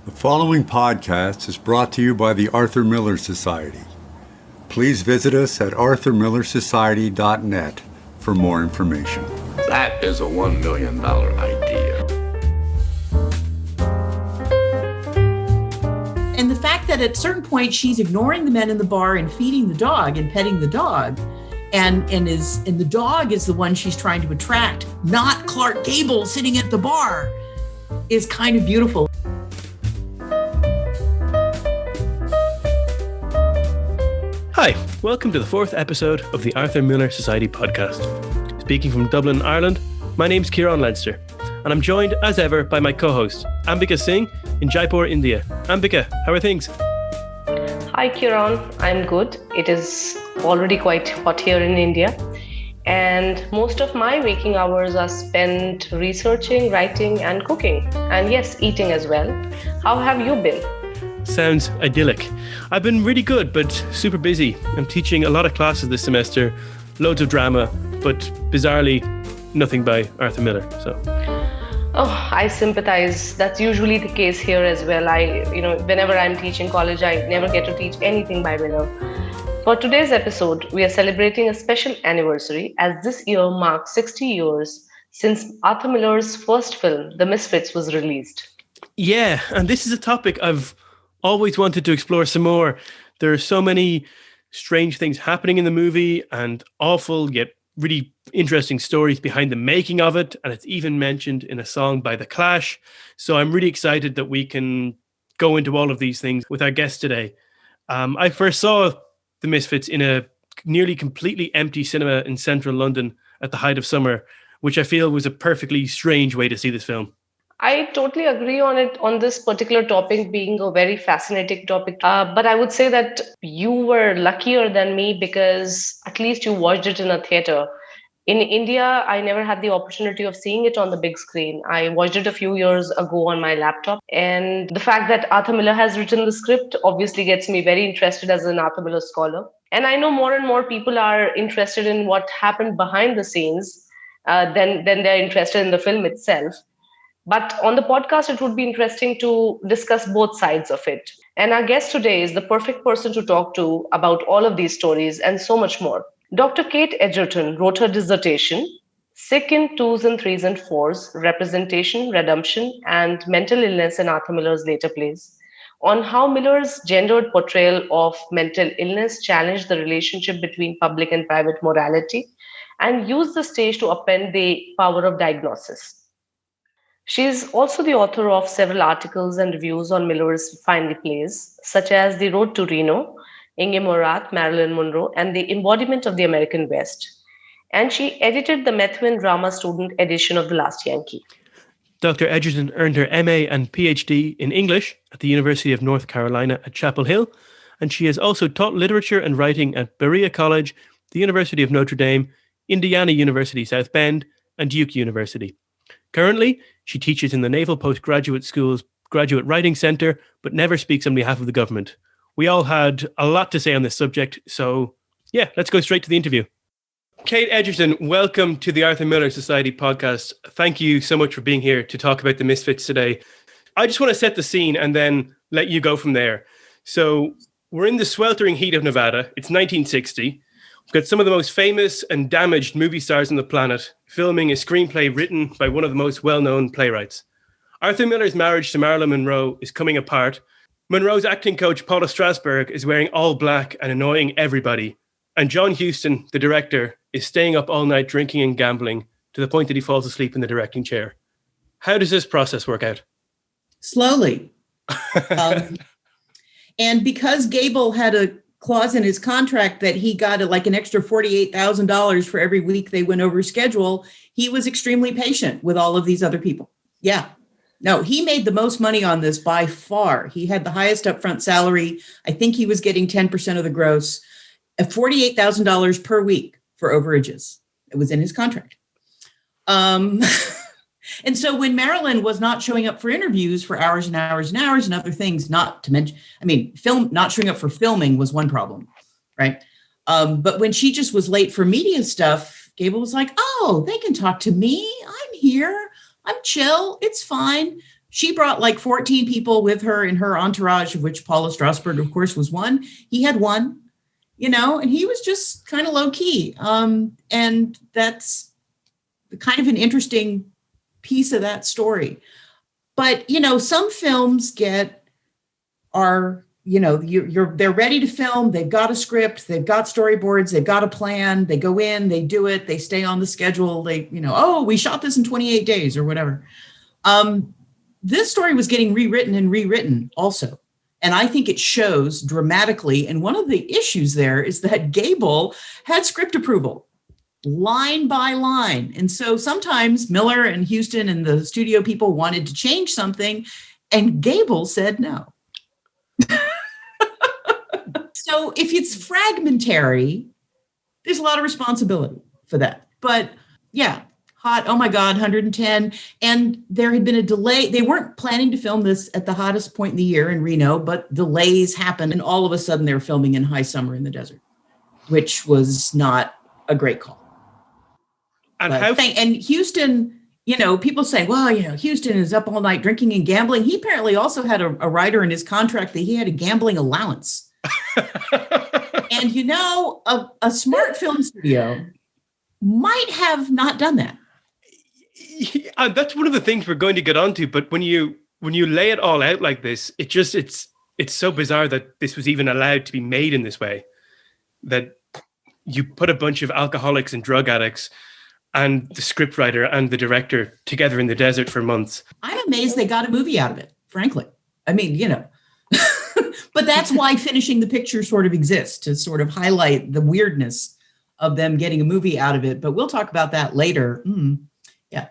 The following podcast is brought to you by the Arthur Miller Society. Please visit us at arthurmillersociety.net for more information. That is a $1 million idea. And the fact that at a certain point she's ignoring the men in the bar and feeding the dog and petting the dog, and the dog is the one she's trying to attract, not Clark Gable sitting at the bar, is kind of beautiful. Hi, welcome to the fourth episode of the Arthur Miller Society podcast. Speaking from Dublin, Ireland, my name's Kieran Leinster, and I'm joined, as ever, by my co-host, Ambika Singh, in Jaipur, India. Ambika, how are things? Hi, Kieran. I'm good. It is already quite hot here in India, and most of my waking hours are spent researching, writing, and cooking, and yes, eating as well. How have you been? Sounds idyllic. I've been really good, but super busy. I'm teaching a lot of classes this semester, loads of drama, but bizarrely, nothing by Arthur Miller. Oh, I sympathize. That's usually the case here as well. Whenever I'm teaching college, I never get to teach anything by Miller. For today's episode, we are celebrating a special anniversary, as this year marks 60 years since Arthur Miller's first film, The Misfits, was released. Yeah, and this is a topic I've always wanted to explore some more. There are so many strange things happening in the movie and awful yet really interesting stories behind the making of it. And it's even mentioned in a song by The Clash. So I'm really excited that we can go into all of these things with our guest today. I first saw The Misfits in a nearly completely empty cinema in central London at the height of summer, which I feel was a perfectly strange way to see this film. I totally agree on this particular topic being a very fascinating topic. But I would say that you were luckier than me because at least you watched it in a theater. In India, I never had the opportunity of seeing it on the big screen. I watched it a few years ago on my laptop. And the fact that Arthur Miller has written the script obviously gets me very interested as an Arthur Miller scholar. And I know more and more people are interested in what happened behind the scenes than they're interested in the film itself. But on the podcast, it would be interesting to discuss both sides of it. And our guest today is the perfect person to talk to about all of these stories and so much more. Dr. Kate Egerton wrote her dissertation, Sick in 2s and 3s and 4s, Representation, Redemption, and Mental Illness in Arthur Miller's later plays, on how Miller's gendered portrayal of mental illness challenged the relationship between public and private morality and used the stage to upend the power of diagnosis. She is also the author of several articles and reviews on Miller's final plays, such as The Road to Reno, Inge Morath, Marilyn Monroe, and The Embodiment of the American West. And she edited the Methuen Drama Student edition of The Last Yankee. Dr. Egerton earned her MA and PhD in English at the University of North Carolina at Chapel Hill, and she has also taught literature and writing at Berea College, the University of Notre Dame, Indiana University South Bend, and Duke University. Currently, she teaches in the Naval Postgraduate School's Graduate Writing Center, but never speaks on behalf of the government. We all had a lot to say on this subject, so yeah, let's go straight to the interview. Kate Egerton, welcome to the Arthur Miller Society podcast. Thank you so much for being here to talk about the Misfits today. I just want to set the scene and then let you go from there. So we're in the sweltering heat of Nevada. It's 1960. We've got some of the most famous and damaged movie stars on the planet filming a screenplay written by one of the most well-known playwrights. Arthur Miller's marriage to Marilyn Monroe is coming apart. Monroe's acting coach, Paula Strasberg, is wearing all black and annoying everybody. And John Huston, the director, is staying up all night drinking and gambling to the point that he falls asleep in the directing chair. How does this process work out? Slowly. And because Gable had a clause in his contract that he got an extra $48,000 for every week they went over schedule, he was extremely patient with all of these other people. Yeah. No, he made the most money on this by far. He had the highest upfront salary. I think he was getting 10% of the gross, $48,000 per week for overages. It was in his contract. And so when Marilyn was not showing up for interviews for hours and hours and hours and other things, not to mention, not showing up for filming was one problem, right? But when she just was late for media stuff, Gable was like, oh, they can talk to me. I'm here. I'm chill. It's fine. She brought like 14 people with her in her entourage, of which Paula Strasberg, of course, was one. He had one, and he was just kind of low key. And that's kind of an interesting piece of that story. But, some films they're ready to film. They've got a script, they've got storyboards, they've got a plan. They go in, they do it, they stay on the schedule. They, we shot this in 28 days or whatever. This story was getting rewritten also. And I think it shows dramatically. And one of the issues there is that Gable had script approval line by line. And so sometimes Miller and Huston and the studio people wanted to change something, and Gable said no. So if it's fragmentary, there's a lot of responsibility for that. But yeah, hot, oh my God, 110. And there had been a delay. They weren't planning to film this at the hottest point in the year in Reno, but delays happened. And all of a sudden they're filming in high summer in the desert, which was not a great call. And Huston, people say, well, Huston is up all night drinking and gambling. He apparently also had a writer in his contract that he had a gambling allowance. And, a smart film studio might have not done that. That's one of the things we're going to get onto. But when you lay it all out like this, it's so bizarre that this was even allowed to be made in this way, that you put a bunch of alcoholics and drug addicts and the scriptwriter and the director together in the desert for months. I'm amazed they got a movie out of it, frankly. I mean, but that's why Finishing the Picture sort of exists, to sort of highlight the weirdness of them getting a movie out of it. But we'll talk about that later. Yeah.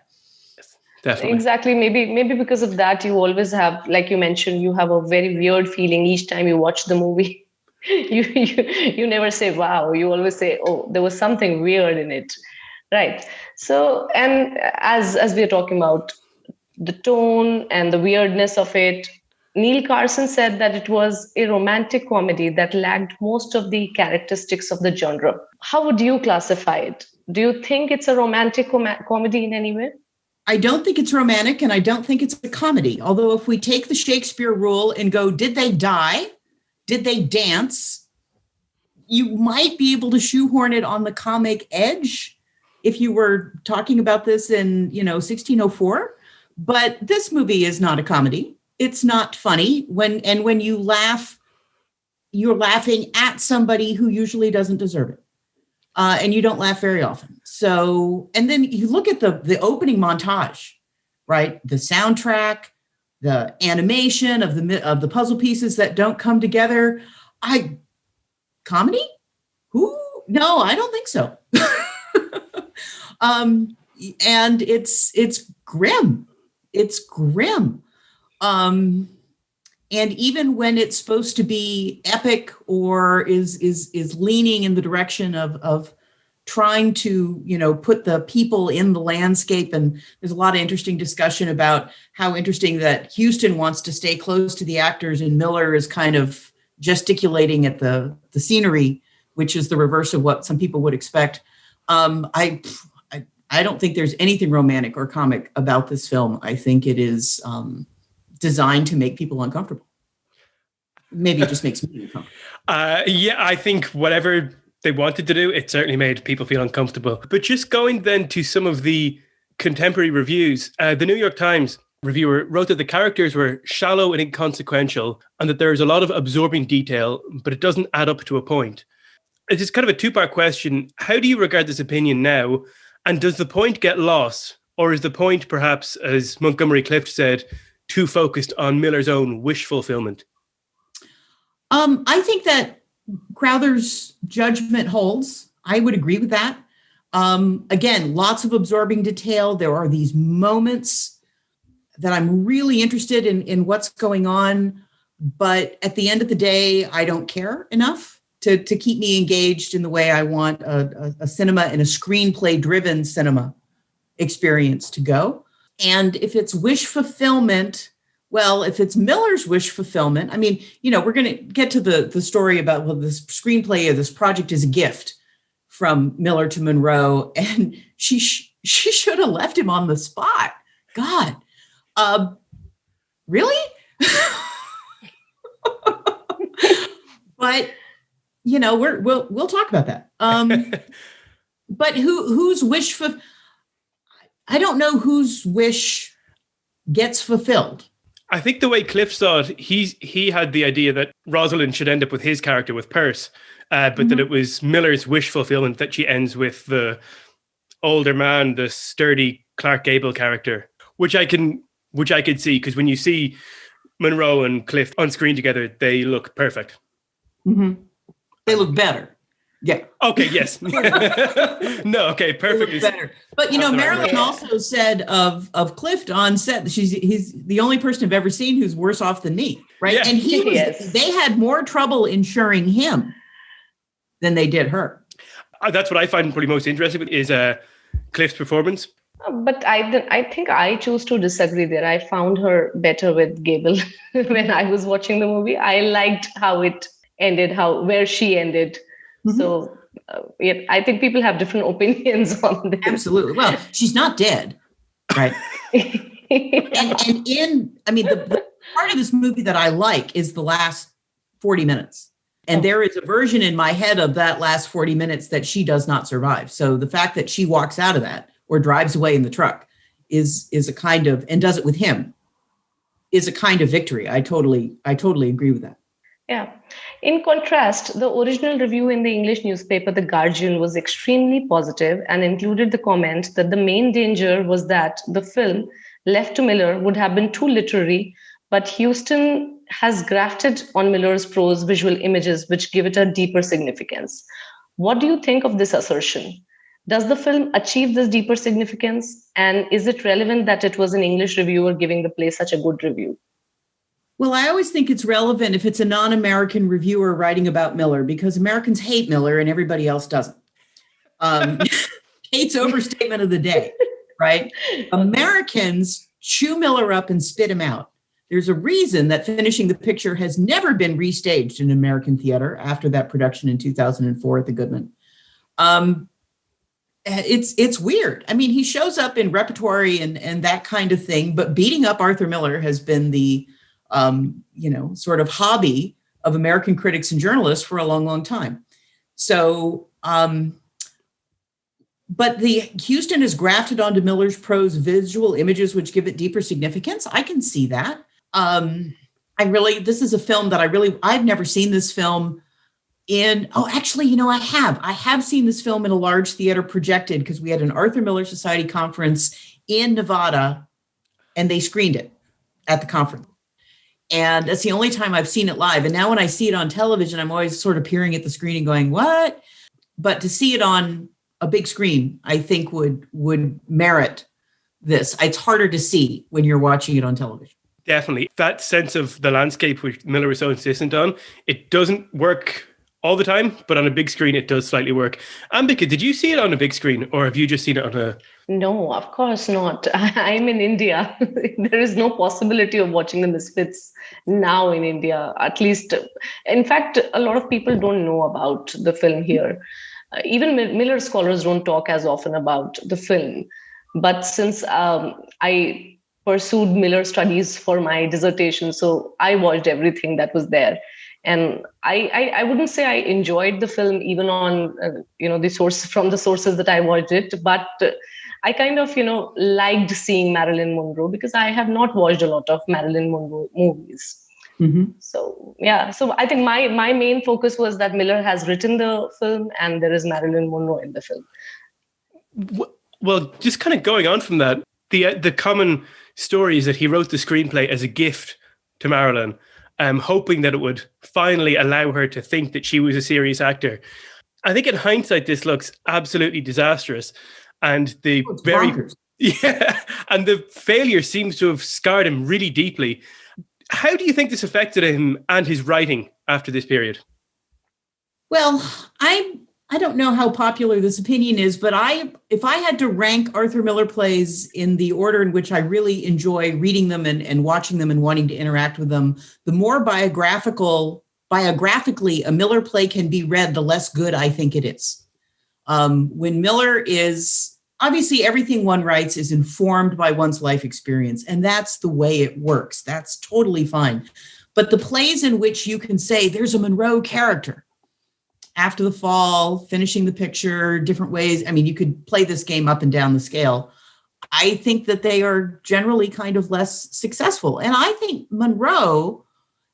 Yes, definitely. Exactly. Maybe because of that, you always have, like you mentioned, you have a very weird feeling each time you watch the movie. You never say, wow. You always say, oh, there was something weird in it. Right. So, and as we're talking about the tone and the weirdness of it, Neil Carson said that it was a romantic comedy that lacked most of the characteristics of the genre. How would you classify it? Do you think it's a romantic comedy in any way? I don't think it's romantic, and I don't think it's a comedy. Although if we take the Shakespeare rule and go, did they die? Did they dance? You might be able to shoehorn it on the comic edge if you were talking about this in, 1604. But this movie is not a comedy. It's not funny. When you laugh, you're laughing at somebody who usually doesn't deserve it. And you don't laugh very often. So, and then you look at the opening montage, right? The soundtrack, the animation of the puzzle pieces that don't come together. Comedy? Who? No, I don't think so. And it's grim. It's grim. And even when it's supposed to be epic or is leaning in the direction of trying to, put the people in the landscape. And there's a lot of interesting discussion about how interesting that Huston wants to stay close to the actors and Miller is kind of gesticulating at the scenery, which is the reverse of what some people would expect. I don't think there's anything romantic or comic about this film. I think it is designed to make people uncomfortable. Maybe it just makes me uncomfortable. Yeah, I think whatever they wanted to do, it certainly made people feel uncomfortable. But just going then to some of the contemporary reviews, the New York Times reviewer wrote that the characters were shallow and inconsequential and that there's a lot of absorbing detail, but it doesn't add up to a point. It's just kind of a two-part question. How do you regard this opinion now? And does the point get lost? Or is the point perhaps, as Montgomery Clift said, too focused on Miller's own wish fulfillment? I think that Crowther's judgment holds. I would agree with that. Again, lots of absorbing detail. There are these moments that I'm really interested in what's going on. But at the end of the day, I don't care enough to keep me engaged in the way I want a cinema and a screenplay-driven cinema experience to go. And if it's wish fulfillment, well, if it's Miller's wish fulfillment, I mean, we're going to get to the story about, well, this screenplay of this project is a gift from Miller to Monroe, and she should have left him on the spot. God. really? But we'll talk about that. But whose wish for? I don't know whose wish gets fulfilled. I think the way Clift saw it, he had the idea that Rosalind should end up with his character, with Perce, but that it was Miller's wish fulfillment that she ends with the older man, the sturdy Clark Gable character, which I could see, because when you see Monroe and Clift on screen together, they look perfect. Mm-hmm. They look better. Yeah. Okay. Yes. No. Okay. Perfect. They look better. But Marilyn also said of Clift on set, he's the only person I've ever seen who's worse off than me. Right. Yeah. And they had more trouble insuring him than they did her. That's what I find pretty most interesting is Clift's performance. But I think I choose to disagree there. I found her better with Gable when I was watching the movie. I liked how it ended, where she ended. Mm-hmm. So I think people have different opinions on this. Absolutely. Well, she's not dead, right? The part of this movie that I like is the last 40 minutes. And there is a version in my head of that last 40 minutes that she does not survive. So the fact that she walks out of that or drives away in the truck is a kind of, and does it with him, is a kind of victory. I totally agree with that. Yeah. In contrast, the original review in the English newspaper, The Guardian, was extremely positive and included the comment that the main danger was that the film, left to Miller, would have been too literary, but Huston has grafted on Miller's prose visual images which give it a deeper significance. What do you think of this assertion? Does the film achieve this deeper significance? And is it relevant that it was an English reviewer giving the play such a good review? Well, I always think it's relevant if it's a non-American reviewer writing about Miller, because Americans hate Miller and everybody else doesn't. Hate's overstatement of the day, right? Americans chew Miller up and spit him out. There's a reason that Finishing the Picture has never been restaged in American theater after that production in 2004 at the Goodman. It's weird. I mean, he shows up in repertory and that kind of thing, but beating up Arthur Miller has been the sort of hobby of American critics and journalists for a long, long time. So, but the Huston is grafted onto Miller's prose visual images, which give it deeper significance. I can see that. This is a film that I've never seen this film I have seen this film in a large theater projected because we had an Arthur Miller Society conference in Nevada and they screened it at the conference. And that's the only time I've seen it live. And now when I see it on television, I'm always sort of peering at the screen and going, what? But to see it on a big screen, I think would merit this. It's harder to see when you're watching it on television. Definitely. That sense of the landscape which Miller was so insistent on, it doesn't work all the time, but on a big screen, it does slightly work. Ambika, did you see it on a big screen or have you just seen it on a... No, of course not. I'm in India. There is no possibility of watching the Misfits now in India. At least, in fact, a lot of people don't know about the film here. Even Miller scholars don't talk as often about the film. But since I pursued Miller studies for my dissertation, so I watched everything that was there. And I wouldn't say I enjoyed the film even on, from the sources that I watched it, but I kind of, liked seeing Marilyn Monroe because I have not watched a lot of Marilyn Monroe movies. Mm-hmm. So I think my main focus was that Miller has written the film and there is Marilyn Monroe in the film. Well, just kind of going on from that, the common story is that he wrote the screenplay as a gift to Marilyn, hoping that it would finally allow her to think that she was a serious actor. I think in hindsight, this looks absolutely disastrous. And the failure seems to have scarred him really deeply. How do you think this affected him and his writing after this period? Well, I don't know how popular this opinion is, but if I had to rank Arthur Miller plays in the order in which I really enjoy reading them and watching them and wanting to interact with them, the more biographically a Miller play can be read, the less good I think it is. When Miller is obviously everything one writes is informed by one's life experience, and that's the way it works. That's totally fine. But the plays in which you can say there's a Monroe character after the fall, finishing the picture, different ways. I mean, you could play this game up and down the scale. I think that they are generally kind of less successful. And I think Monroe,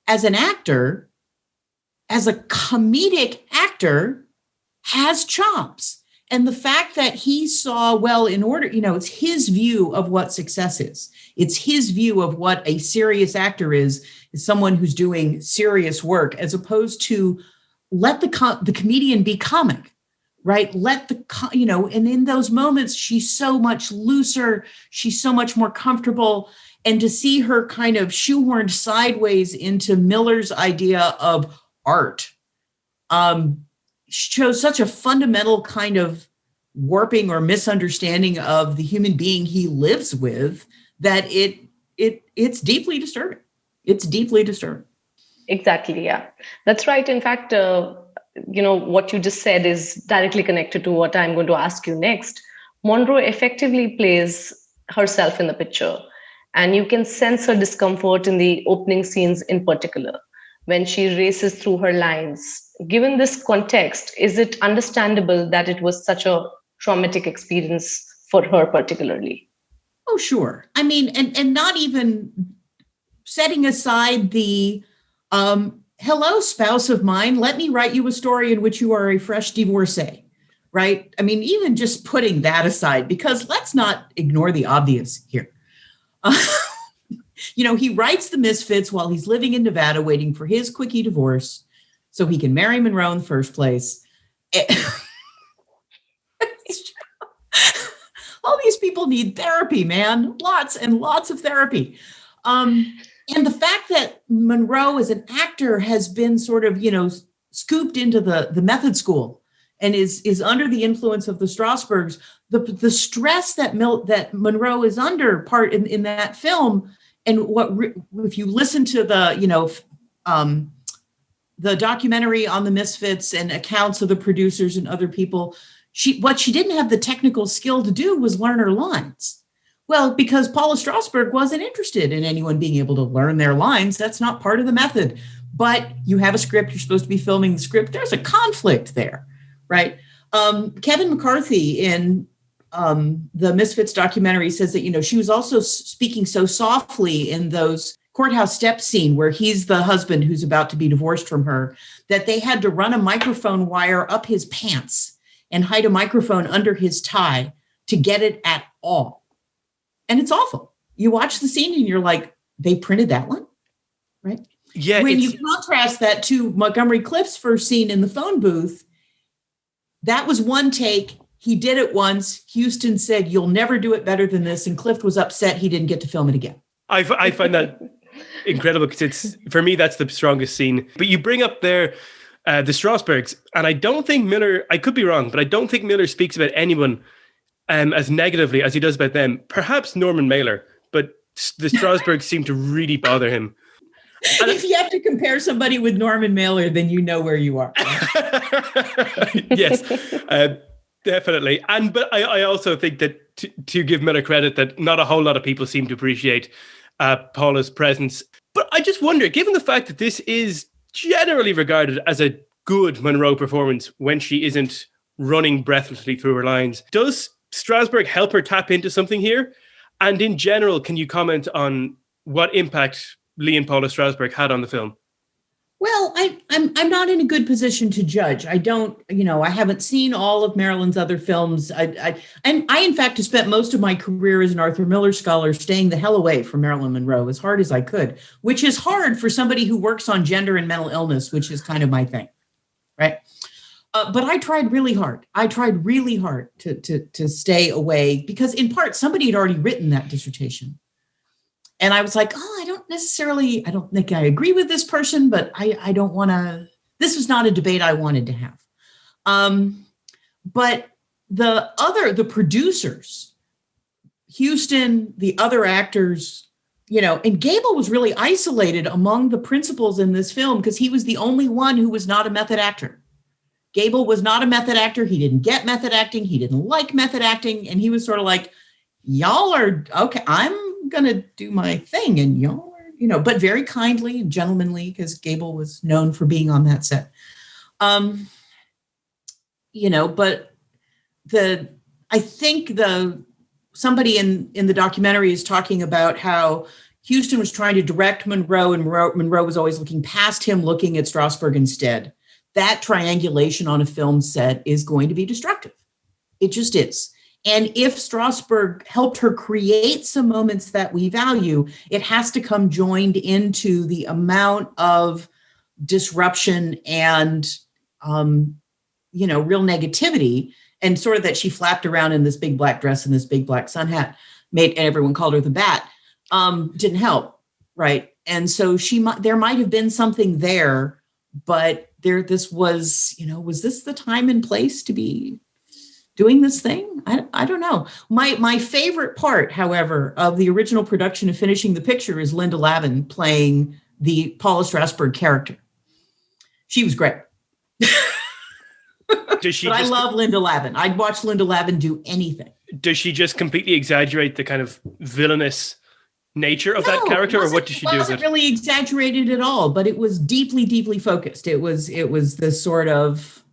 as an actor, as a comedic actor, has chops. And the fact that he saw, well, in order, it's his view of what success is. It's his view of what a serious actor is someone who's doing serious work, as opposed to let the comedian be comic, right? And in those moments, she's so much looser. She's so much more comfortable. And to see her kind of shoehorned sideways into Miller's idea of art, shows such a fundamental kind of warping or misunderstanding of the human being he lives with that it's deeply disturbing. It's deeply disturbing. Exactly. Yeah, that's right. In fact, what you just said is directly connected to what I'm going to ask you next. Monroe effectively plays herself in the picture, and you can sense her discomfort in the opening scenes in particular, when she races through her lines. Given this context, is it understandable that it was such a traumatic experience for her particularly? Oh, sure. I mean, and not even setting aside the hello, spouse of mine, let me write you a story in which you are a fresh divorcee, right? I mean, even just putting that aside, because let's not ignore the obvious here. He writes the Misfits while he's living in Nevada, waiting for his quickie divorce so he can marry Monroe in the first place. All these people need therapy, man. Lots and lots of therapy. And the fact that Monroe as an actor has been sort of, scooped into the method school and is under the influence of the Strasbergs, the stress that Monroe is under part in that film. And if you listen to the documentary on the Misfits and accounts of the producers and other people, what she didn't have the technical skill to do was learn her lines. Well, because Paula Strasberg wasn't interested in anyone being able to learn their lines. That's not part of the method. But you have a script, you're supposed to be filming the script. There's a conflict there, right? Kevin McCarthy in the Misfits documentary says that, she was also speaking so softly in those courthouse step scene where he's the husband who's about to be divorced from her, that they had to run a microphone wire up his pants and hide a microphone under his tie to get it at all. And it's awful. You watch the scene and you're like, they printed that one, right? Yeah. When you contrast that to Montgomery Clift's first scene in the phone booth, that was one take. He did it once. Huston said, you'll never do it better than this. And Clift was upset he didn't get to film it again. I find that incredible because for me, that's the strongest scene. But you bring up there the Strasbergs, and I don't think Miller, I could be wrong, but I don't think Miller speaks about anyone as negatively as he does about them. Perhaps Norman Mailer, but the Strasbergs seem to really bother him. And if you have to compare somebody with Norman Mailer, then you know where you are. Yes, definitely. But I also think that to give Miller credit, that not a whole lot of people seem to appreciate Paula's presence. But I just wonder, given the fact that this is generally regarded as a good Monroe performance when she isn't running breathlessly through her lines, does Strasberg help her tap into something here? And in general, can you comment on what impact Lee and Paula Strasberg had on the film? Well, I'm not in a good position to judge. I don't, I haven't seen all of Marilyn's other films. I in fact have spent most of my career as an Arthur Miller scholar staying the hell away from Marilyn Monroe as hard as I could, which is hard for somebody who works on gender and mental illness, which is kind of my thing, right? But I tried really hard. to stay away because in part somebody had already written that dissertation. And I was like, I don't think I agree with this person, but I don't want to, this was not a debate I wanted to have. But the producers, Huston, the other actors, and Gable was really isolated among the principals in this film because he was the only one who was not a method actor. Gable was not a method actor. He didn't get method acting. He didn't like method acting. And he was sort of like, y'all are okay. I'm going to do my thing. And y'all are, but very kindly and gentlemanly, because Gable was known for being on that set. But I think somebody in the documentary is talking about how Huston was trying to direct Monroe, and Monroe was always looking past him, looking at Strasberg instead. That triangulation on a film set is going to be destructive. It just is. And if Strasberg helped her create some moments that we value, it has to come joined into the amount of disruption and, real negativity, and sort of that she flapped around in this big black dress and this big black sun hat, and everyone called her the Bat, didn't help, right? And so there might have been something there, but this was this the time and place to be doing this thing? I don't know. My favorite part, however, of the original production of Finishing the Picture is Linda Lavin playing the Paula Strasberg character. She was great. I love Linda Lavin. I'd watch Linda Lavin do anything. Does she just completely exaggerate the kind of villainous nature of that character, or what does she do? It wasn't really exaggerated at all, but it was deeply, deeply focused. It was this sort of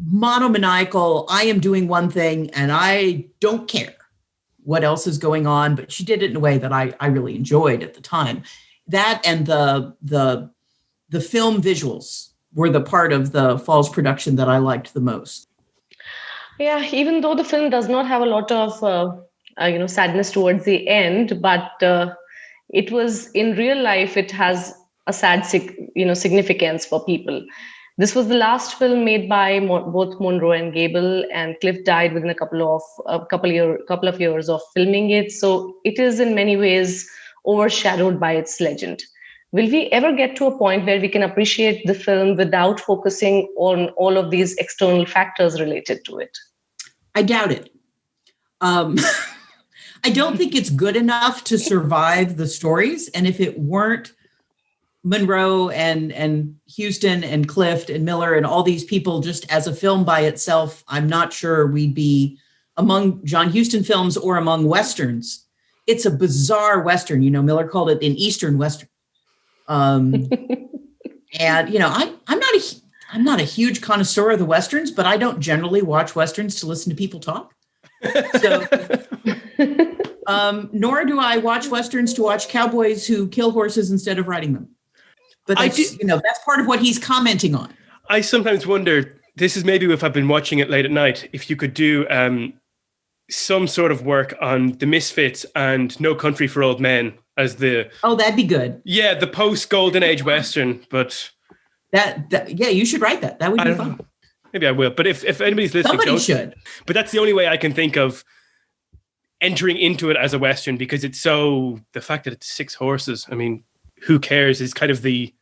monomaniacal, I am doing one thing and I don't care what else is going on, but she did it in a way that I really enjoyed at the time. That and the film visuals were the part of the Falls production that I liked the most. Yeah, even though the film does not have a lot of sadness towards the end, but it was in real life, it has a sad significance for people. This was the last film made by both Monroe and Gable, and Clift died within a couple of years of filming it. So it is in many ways overshadowed by its legend. Will we ever get to a point where we can appreciate the film without focusing on all of these external factors related to it? I doubt it. I don't think it's good enough to survive the stories. And if it weren't Monroe and Huston and Clift and Miller and all these people just as a film by itself, I'm not sure we'd be among John Huston films or among Westerns. It's a bizarre Western. Miller called it an Eastern Western. And I'm not a huge connoisseur of the Westerns, but I don't generally watch Westerns to listen to people talk. So, nor do I watch Westerns to watch cowboys who kill horses instead of riding them. But that's part of what he's commenting on. I sometimes wonder, this is maybe if I've been watching it late at night, if you could do some sort of work on the Misfits and No Country for Old Men as that'd be good. Yeah, the post Golden Age Western, but you should write that. That would be fun. Maybe I will. But if anybody's listening, somebody should. But that's the only way I can think of entering into it as a Western, because the fact that it's 6 horses, I mean, who cares, is kind of the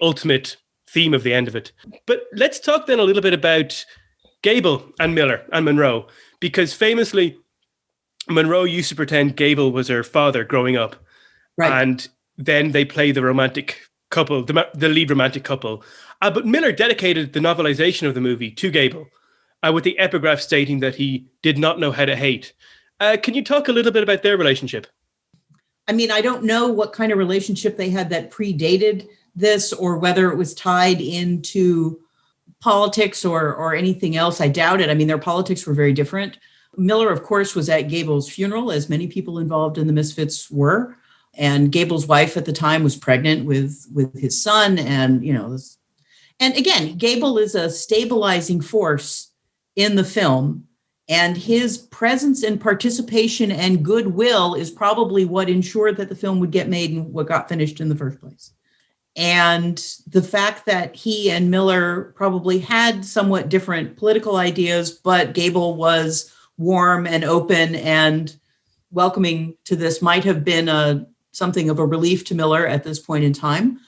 ultimate theme of the end of it. But let's talk then a little bit about Gable and Miller and Monroe, because famously Monroe used to pretend Gable was her father growing up. Right. And then they play the romantic couple, the lead romantic couple. But Miller dedicated the novelization of the movie to Gable, with the epigraph stating that he did not know how to hate. Can you talk a little bit about their relationship? I mean, I don't know what kind of relationship they had that predated this, or whether it was tied into politics or anything else. I doubt it. I mean, their politics were very different. Miller, of course, was at Gable's funeral, as many people involved in the Misfits were. And Gable's wife at the time was pregnant with his son. And, and again, Gable is a stabilizing force in the film. And his presence and participation and goodwill is probably what ensured that the film would get made and what got finished in the first place. And the fact that he and Miller probably had somewhat different political ideas, but Gable was warm and open and welcoming to this, might have been something of a relief to Miller at this point in time.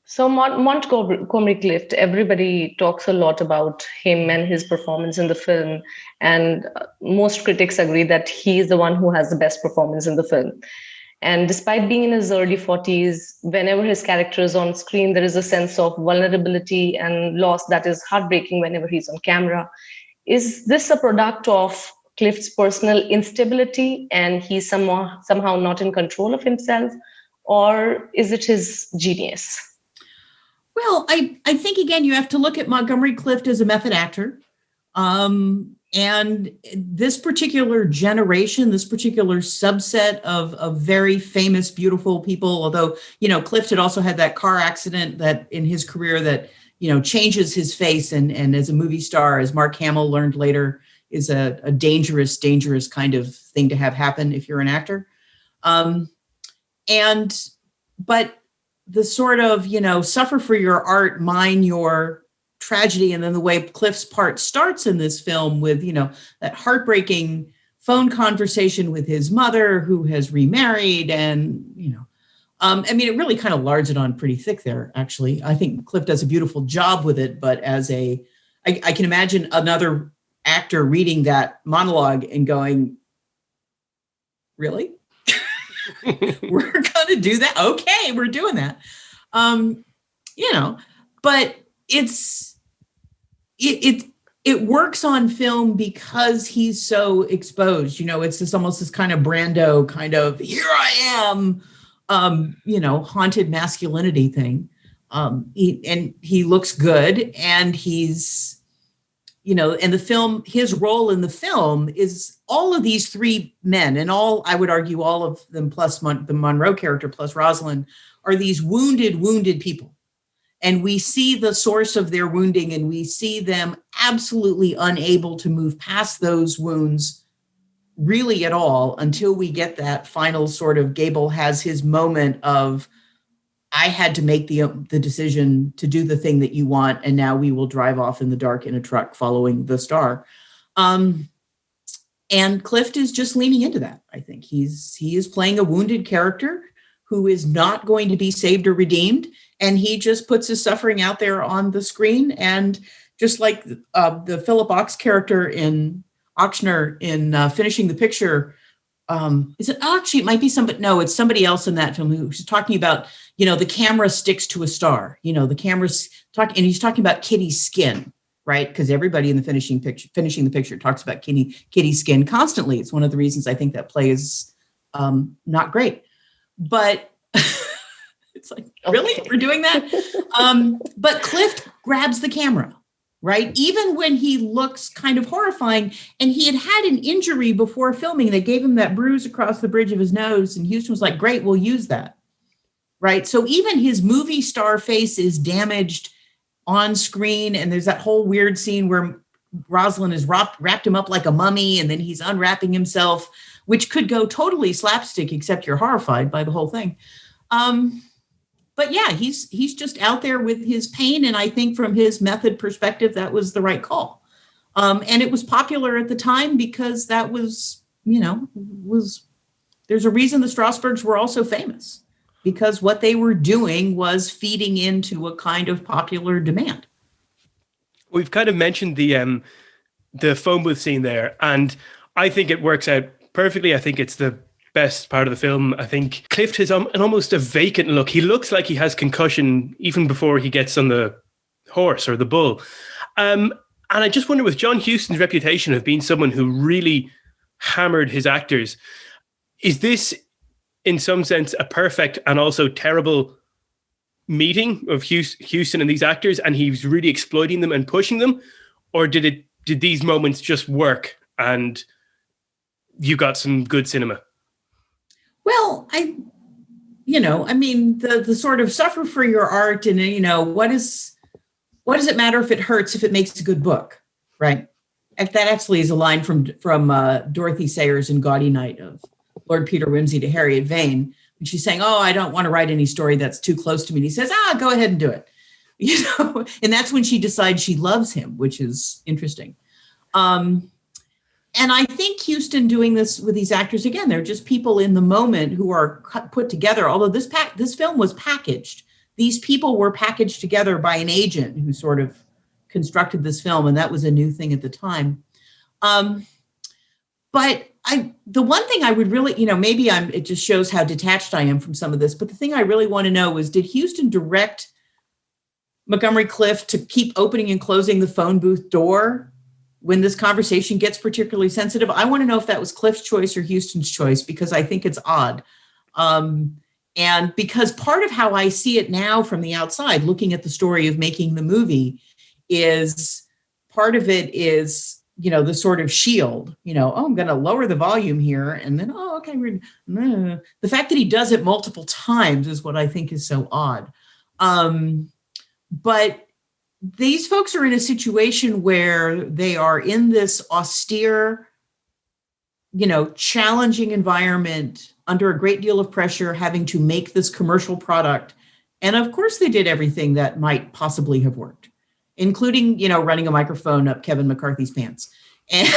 So Montgomery Clift, everybody talks a lot about him and his performance in the film. And most critics agree that he is the one who has the best performance in the film. And despite being in his early 40s, whenever his character is on screen, there is a sense of vulnerability and loss that is heartbreaking whenever he's on camera. Is this a product of Clift's personal instability and he's somehow not in control of himself? Or is it his genius? Well, I think, again, you have to look at Montgomery Clift as a method actor. And this particular generation, this particular subset of very famous, beautiful people, although, Clift had also had that car accident that in his career that, changes his face. And as a movie star, as Mark Hamill learned later, is a dangerous, dangerous kind of thing to have happen if you're an actor. But the sort of, suffer for your art, mine your tragedy. And then the way Clift's part starts in this film with, that heartbreaking phone conversation with his mother who has remarried. And, it really kind of lards it on pretty thick there, actually. I think Clift does a beautiful job with it, but I can imagine another actor reading that monologue and going, really? We're going to do that? Okay, we're doing that. But it works on film because he's so exposed. It's this almost this kind of Brando kind of here I am, haunted masculinity thing. He looks good, and he's, and the film, his role in the film is all of these three men, and I would argue all of them plus the Monroe character plus Rosalind are these wounded people. And we see the source of their wounding, and we see them absolutely unable to move past those wounds really at all until we get that final sort of Gable has his moment of, I had to make the decision to do the thing that you want, and now we will drive off in the dark in a truck following the star. And Clift is just leaning into that. I think he is playing a wounded character who is not going to be saved or redeemed, and he just puts his suffering out there on the screen. And just like the Philip Ochs character in Ochsner in Finishing the Picture, it might be somebody, no, it's somebody else in that film who's talking about, the camera sticks to a star, the camera's talking, and he's talking about Kitty's skin, right? Because everybody in the Finishing the Picture talks about Kitty's skin constantly. It's one of the reasons I think that play is not great, but it's like, really, we're doing that? But Clift grabs the camera, right? Even when he looks kind of horrifying, and he had an injury before filming that gave him that bruise across the bridge of his nose. And Huston was like, great, we'll use that. Right. So even his movie star face is damaged on screen. And there's that whole weird scene where Rosalind has wrapped him up like a mummy, and then he's unwrapping himself, which could go totally slapstick, except you're horrified by the whole thing. But yeah, he's just out there with his pain. And I think from his method perspective, that was the right call. And it was popular at the time because that was, there's a reason the Strasbergs were also famous, because what they were doing was feeding into a kind of popular demand. We've kind of mentioned the phone booth scene there, and I think it works out perfectly. I think it's the best part of the film. I think Clift has an almost a vacant look. He looks like he has concussion even before he gets on the horse or the bull. And I just wonder, with John Huston's reputation of being someone who really hammered his actors, is this in some sense a perfect and also terrible meeting of Huston and these actors, and he's really exploiting them and pushing them? Or did these moments just work and you got some good cinema? Well, the sort of suffer for your art, and what does it matter if it hurts if it makes a good book, right? That actually is a line from Dorothy Sayers in Gaudy Night of Lord Peter Wimsey to Harriet Vane, when she's saying, "Oh, I don't want to write any story that's too close to me." And he says, "Go ahead and do it," And that's when she decides she loves him, which is interesting. And I think Huston doing this with these actors, again, they're just people in the moment who are put together. Although this film was packaged, these people were packaged together by an agent who sort of constructed this film, and that was a new thing at the time. But the one thing I would really, maybe it just shows how detached I am from some of this, but the thing I really want to know is, did Huston direct Montgomery Clift to keep opening and closing the phone booth door when this conversation gets particularly sensitive? I want to know if that was Clift's choice or Huston's choice, because I think it's odd. And because part of how I see it now from the outside, looking at the story of making the movie, is part of it is, the sort of shield, I'm going to lower the volume here. And then, okay. The fact that he does it multiple times is what I think is so odd. But these folks are in a situation where they are in this austere, challenging environment under a great deal of pressure, having to make this commercial product. And of course they did everything that might possibly have worked, including, running a microphone up Kevin McCarthy's pants. And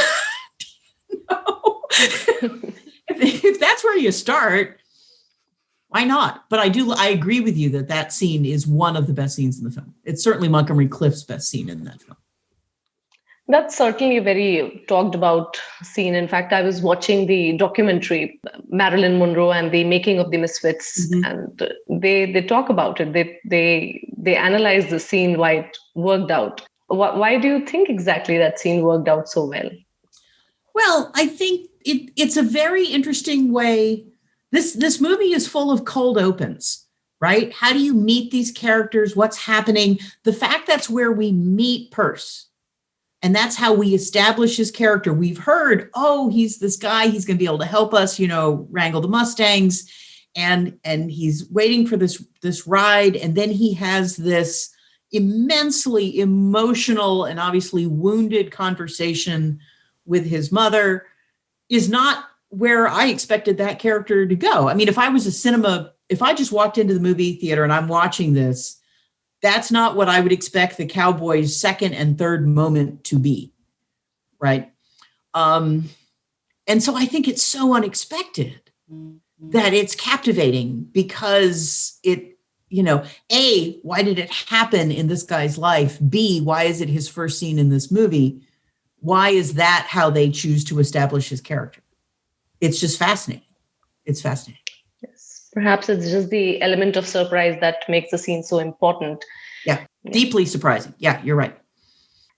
if that's where you start, why not? But I agree with you that scene is one of the best scenes in the film. It's certainly Montgomery Clift's best scene in that film. That's certainly a very talked about scene. In fact, I was watching the documentary Marilyn Monroe and the Making of the Misfits, and they talk about it. They analyze the scene, why it worked out. Why do you think exactly that scene worked out so well? Well, I think it's a very interesting way. This movie is full of cold opens, right? How do you meet these characters? What's happening? The fact that's where we meet Perce. And that's how we establish his character. We've heard, he's this guy, he's going to be able to help us, wrangle the Mustangs. And he's waiting for this ride. And then he has this immensely emotional and obviously wounded conversation with his mother. Is not where I expected that character to go. I mean, if I just walked into the movie theater and I'm watching this, that's not what I would expect the cowboy's second and third moment to be, right? And so I think it's so unexpected that it's captivating, because it, A, why did it happen in this guy's life? B, why is it his first scene in this movie? Why is that how they choose to establish his character? It's just fascinating. It's fascinating. Yes. Perhaps it's just the element of surprise that makes the scene so important. Yeah, deeply surprising. Yeah, you're right.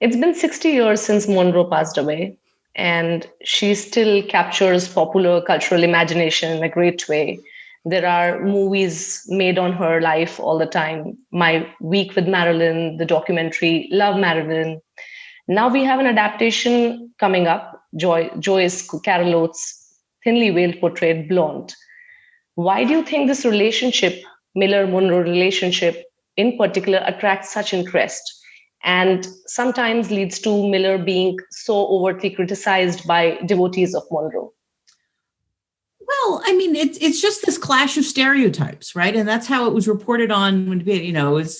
It's been 60 years since Monroe passed away, and she still captures popular cultural imagination in a great way. There are movies made on her life all the time. My Week with Marilyn, the documentary Love Marilyn. Now we have an adaptation coming up, Joyce Carol Oates' thinly veiled portrait, Blonde. Why do you think this relationship, Miller-Monroe relationship in particular, attracts such interest and sometimes leads to Miller being so overtly criticized by devotees of Monroe? Well, I mean, it's just this clash of stereotypes, right? And that's how it was reported on when, it's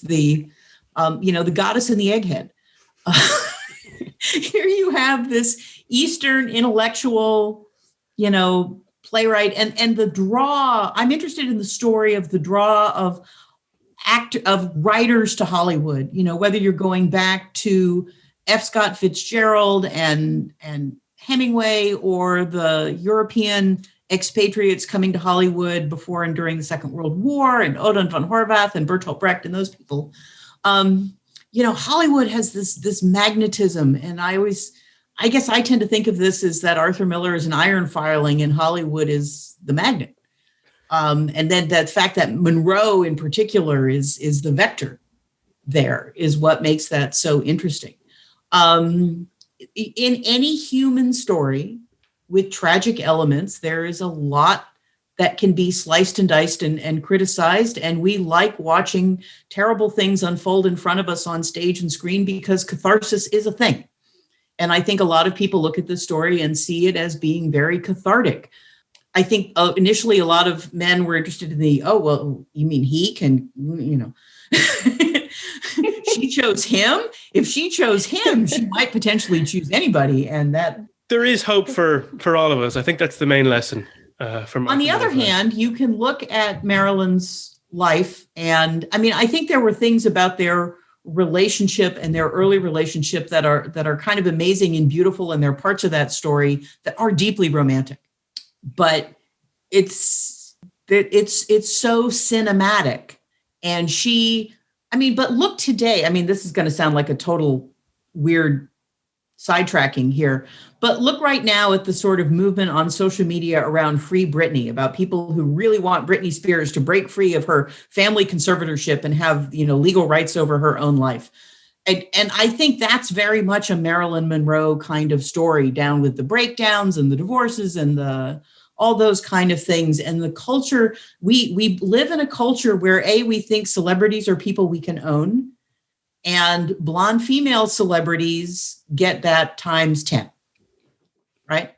the, the goddess and the egghead. Here you have this Eastern intellectual, playwright, and the draw. I'm interested in the story of the draw of writers to Hollywood, whether you're going back to F. Scott Fitzgerald and Hemingway, or the European expatriates coming to Hollywood before and during the Second World War, and Odin von Horvath and Bertolt Brecht and those people. Hollywood has this magnetism, and I guess I tend to think of this as that Arthur Miller is an iron filing and Hollywood is the magnet. And then that fact that Monroe in particular is the vector there is what makes that so interesting. In any human story with tragic elements, there is a lot that can be sliced and diced and criticized. And we like watching terrible things unfold in front of us on stage and screen because catharsis is a thing. And I think a lot of people look at this story and see it as being very cathartic. I think initially a lot of men were interested in you mean he can, she chose him. If she chose him, she might potentially choose anybody. And that there is hope for all of us. I think that's the main lesson. On the other hand, you can look at Marilyn's life, and I mean, I think there were things about their relationship and their early relationship that are kind of amazing and beautiful, and there are parts of that story that are deeply romantic. But it's so cinematic. And but look today, this is going to sound like a total weird sidetracking here, but look right now at the sort of movement on social media around Free Britney, about people who really want Britney Spears to break free of her family conservatorship and have, legal rights over her own life. And I think that's very much a Marilyn Monroe kind of story, down with the breakdowns and the divorces and all those kind of things. And the culture, we live in a culture where we think celebrities are people we can own, and blonde female celebrities get that times 10, right?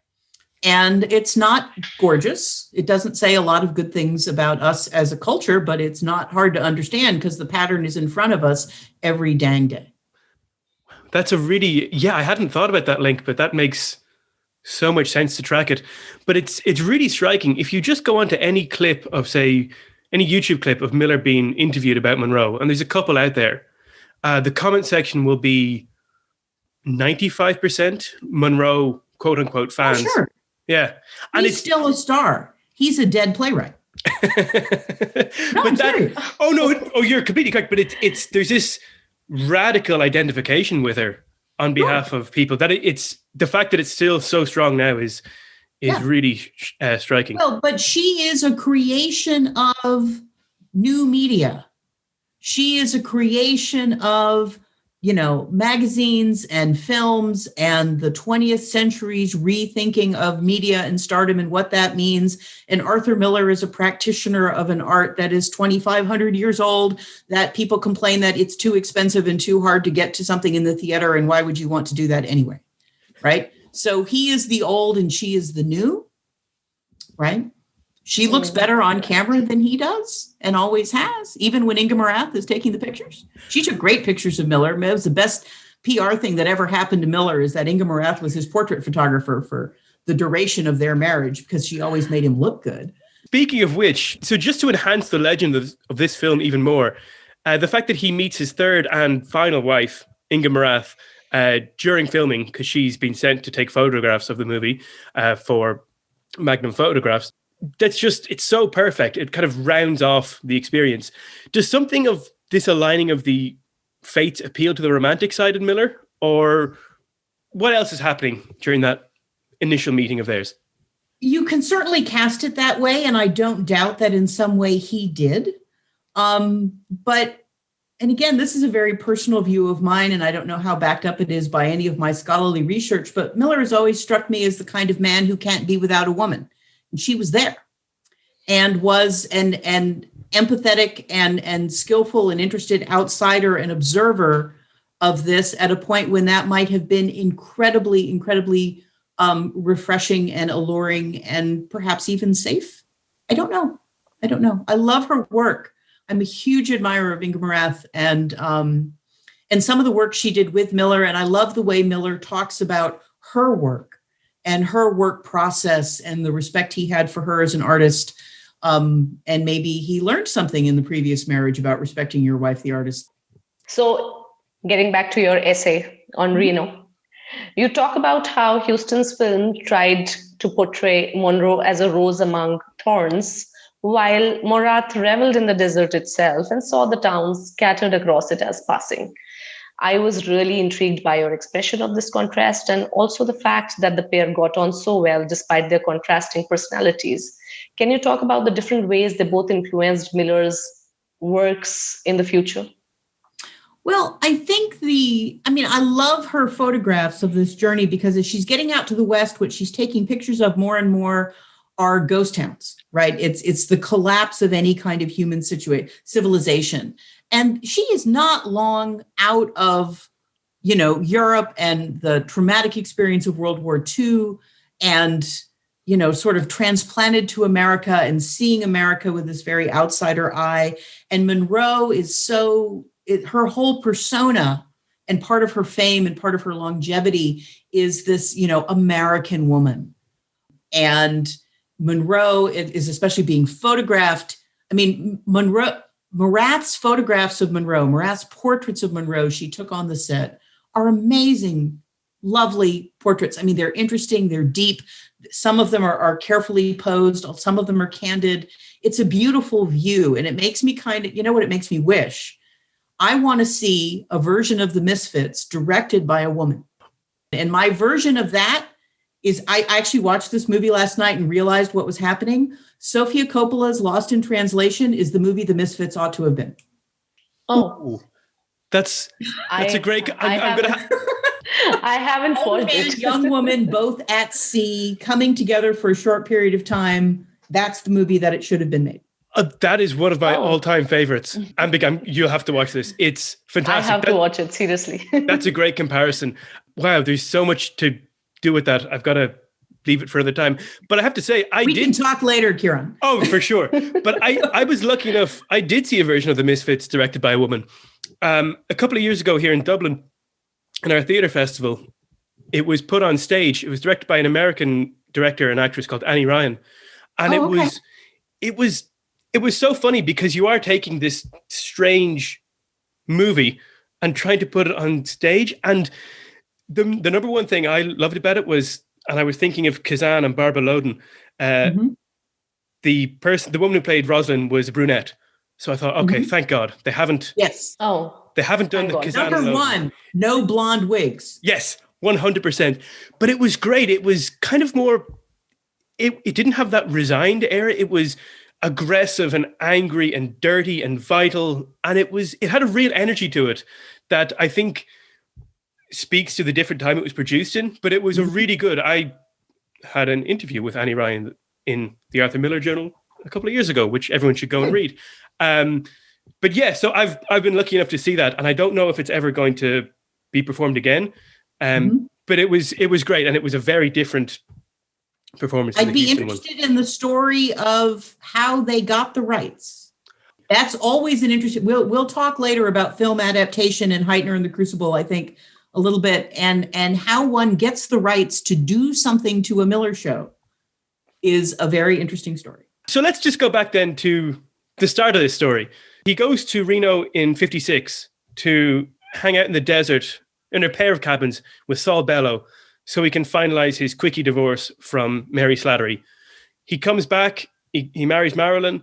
And it's not gorgeous. It doesn't say a lot of good things about us as a culture, but it's not hard to understand because the pattern is in front of us every dang day. That's I hadn't thought about that link, but that makes so much sense to track it. But it's really striking. If you just go onto any clip of, say, any YouTube clip of Miller being interviewed about Monroe, and there's a couple out there, the comment section will be 95% Monroe, quote unquote, fans. Oh, sure. Yeah. And he's still a star. He's a dead playwright. No, I'm serious. You're completely correct. But it's there's this radical identification with her on behalf of people that it's the fact that it's still so strong now is really striking. Well, but she is a creation of new media. She is a creation of, magazines and films and the 20th century's rethinking of media and stardom and what that means. And Arthur Miller is a practitioner of an art that is 2,500 years old, that people complain that it's too expensive and too hard to get to something in the theater. And why would you want to do that anyway? Right? So he is the old and she is the new, right? She looks better on camera than he does and always has, even when Inga Morath is taking the pictures. She took great pictures of Miller. It was the best PR thing that ever happened to Miller, is that Inga Morath was his portrait photographer for the duration of their marriage, because she always made him look good. Speaking of which, so just to enhance the legend of this film even more, the fact that he meets his third and final wife, Inga Morath, during filming, because she's been sent to take photographs of the movie for Magnum Photographs. It's so perfect. It kind of rounds off the experience. Does something of this aligning of the fates appeal to the romantic side of Miller, or what else is happening during that initial meeting of theirs? You can certainly cast it that way, and I don't doubt that in some way he did. But again, this is a very personal view of mine, and I don't know how backed up it is by any of my scholarly research, but Miller has always struck me as the kind of man who can't be without a woman. And she was there and was an empathetic and skillful and interested outsider and observer of this at a point when that might have been incredibly, incredibly refreshing and alluring and perhaps even safe. I don't know. I love her work. I'm a huge admirer of Inga Morath and some of the work she did with Miller. And I love the way Miller talks about her work and her work process and the respect he had for her as an artist. And maybe he learned something in the previous marriage about respecting your wife, the artist. So getting back to your essay on Reno, you talk about how Huston's film tried to portray Monroe as a rose among thorns, while Morath reveled in the desert itself and saw the towns scattered across it as passing. I was really intrigued by your expression of this contrast, and also the fact that the pair got on so well despite their contrasting personalities. Can you talk about the different ways they both influenced Miller's works in the future? Well, I think I love her photographs of this journey, because as she's getting out to the West, what she's taking pictures of more and more are ghost towns, right? It's the collapse of any kind of human civilization. And she is not long out of, Europe and the traumatic experience of World War II and, sort of transplanted to America and seeing America with this very outsider eye. And Monroe is her whole persona and part of her fame and part of her longevity is this, American woman. And Monroe is especially being photographed. Monroe, Marath's photographs of Monroe, Marath's portraits of Monroe she took on the set are amazing, lovely portraits. I mean, they're interesting, they're deep. Some of them are carefully posed, some of them are candid. It's a beautiful view, and it makes me kind of, you know what it makes me wish? I want to see a version of the Misfits directed by a woman. And my version of that is, I actually watched this movie last night and realized what was happening. Sofia Coppola's Lost in Translation is the movie the Misfits ought to have been. Oh, that's a great. I'm gonna. I haven't Old watched man, it. young woman, both at sea, coming together for a short period of time. That's the movie that it should have been made. That is one of my all-time favorites. And you'll have to watch this. It's fantastic. I have to watch it, seriously. That's a great comparison. Wow, there's so much to do with that. I've got to leave it for another time. But I have to say, We can talk later, Kieran. Oh, for sure. But I was lucky enough, I did see a version of The Misfits directed by a woman. A couple of years ago here in Dublin, in our theatre festival, it was put on stage. It was directed by an American director and actress called Annie Ryan. And it was so funny because you are taking this strange movie and trying to put it on stage. And the number one thing I loved about it was, and I was thinking of Kazan and Barbara Loden, the woman who played Rosalind was a brunette. So I thought, okay, thank God they haven't. Yes. They haven't done the Kazan. Number one, no blonde wigs. Yes, 100%. But it was great. It was kind of more. It didn't have that resigned air. It was aggressive and angry and dirty and vital, and it had a real energy to it that I think speaks to the different time it was produced in. But it was a really good. I had an interview with Annie Ryan in the Arthur Miller Journal a couple of years ago, which everyone should go and read. But yeah, so I've been lucky enough to see that, and I don't know if it's ever going to be performed again. But it was great, and it was a very different performance. I'd be interested in the story of how they got the rights. That's always an interesting. We'll talk later about film adaptation and Heitner and the Crucible, I think, a little bit, and how one gets the rights to do something to a Miller show is a very interesting story. So let's just go back then to the start of this story. He goes to Reno in 1956 to hang out in the desert in a pair of cabins with Saul Bellow so he can finalize his quickie divorce from Mary Slattery. He comes back, he marries Marilyn,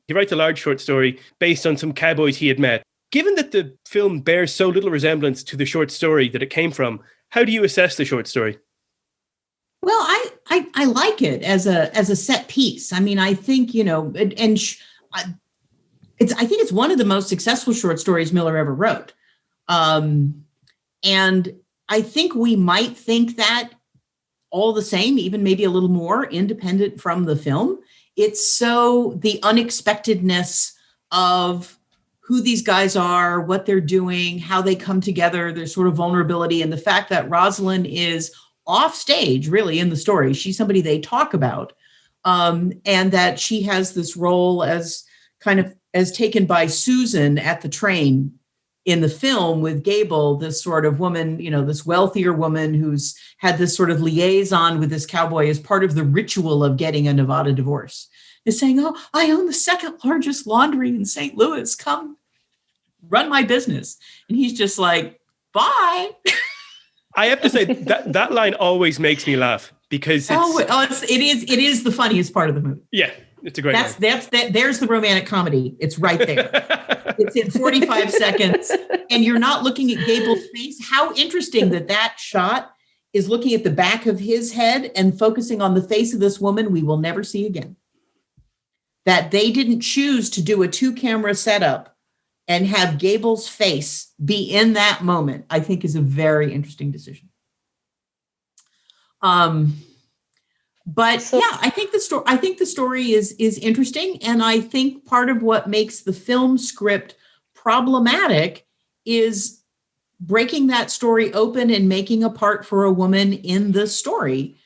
he writes a large short story based on some cowboys he had met. Given that the film bears so little resemblance to the short story that it came from, how do you assess the short story? Well, I like it as a set piece. I mean, I think, I think it's one of the most successful short stories Miller ever wrote. And I think we might think that all the same, even maybe a little more independent from the film. It's so the unexpectedness of who these guys are, what they're doing, how they come together, their sort of vulnerability, and the fact that Rosalind is off stage, really, in the story. She's somebody they talk about, and that she has this role as taken by Susan at the train in the film with Gable, this sort of woman, this wealthier woman who's had this sort of liaison with this cowboy as part of the ritual of getting a Nevada divorce, is saying, "Oh, I own the second largest laundry in St. Louis. Come run my business." And he's just like, "Bye." I have to say that line always makes me laugh because it is the funniest part of the movie. Yeah, it's a great line. There's the romantic comedy. It's right there. It's in 45 seconds, and you're not looking at Gable's face. How interesting that shot is looking at the back of his head and focusing on the face of this woman we will never see again. That they didn't choose to do a 2-camera setup and have Gable's face be in that moment, I think is a very interesting decision. I think the story is interesting. And I think part of what makes the film script problematic is breaking that story open and making a part for a woman in the story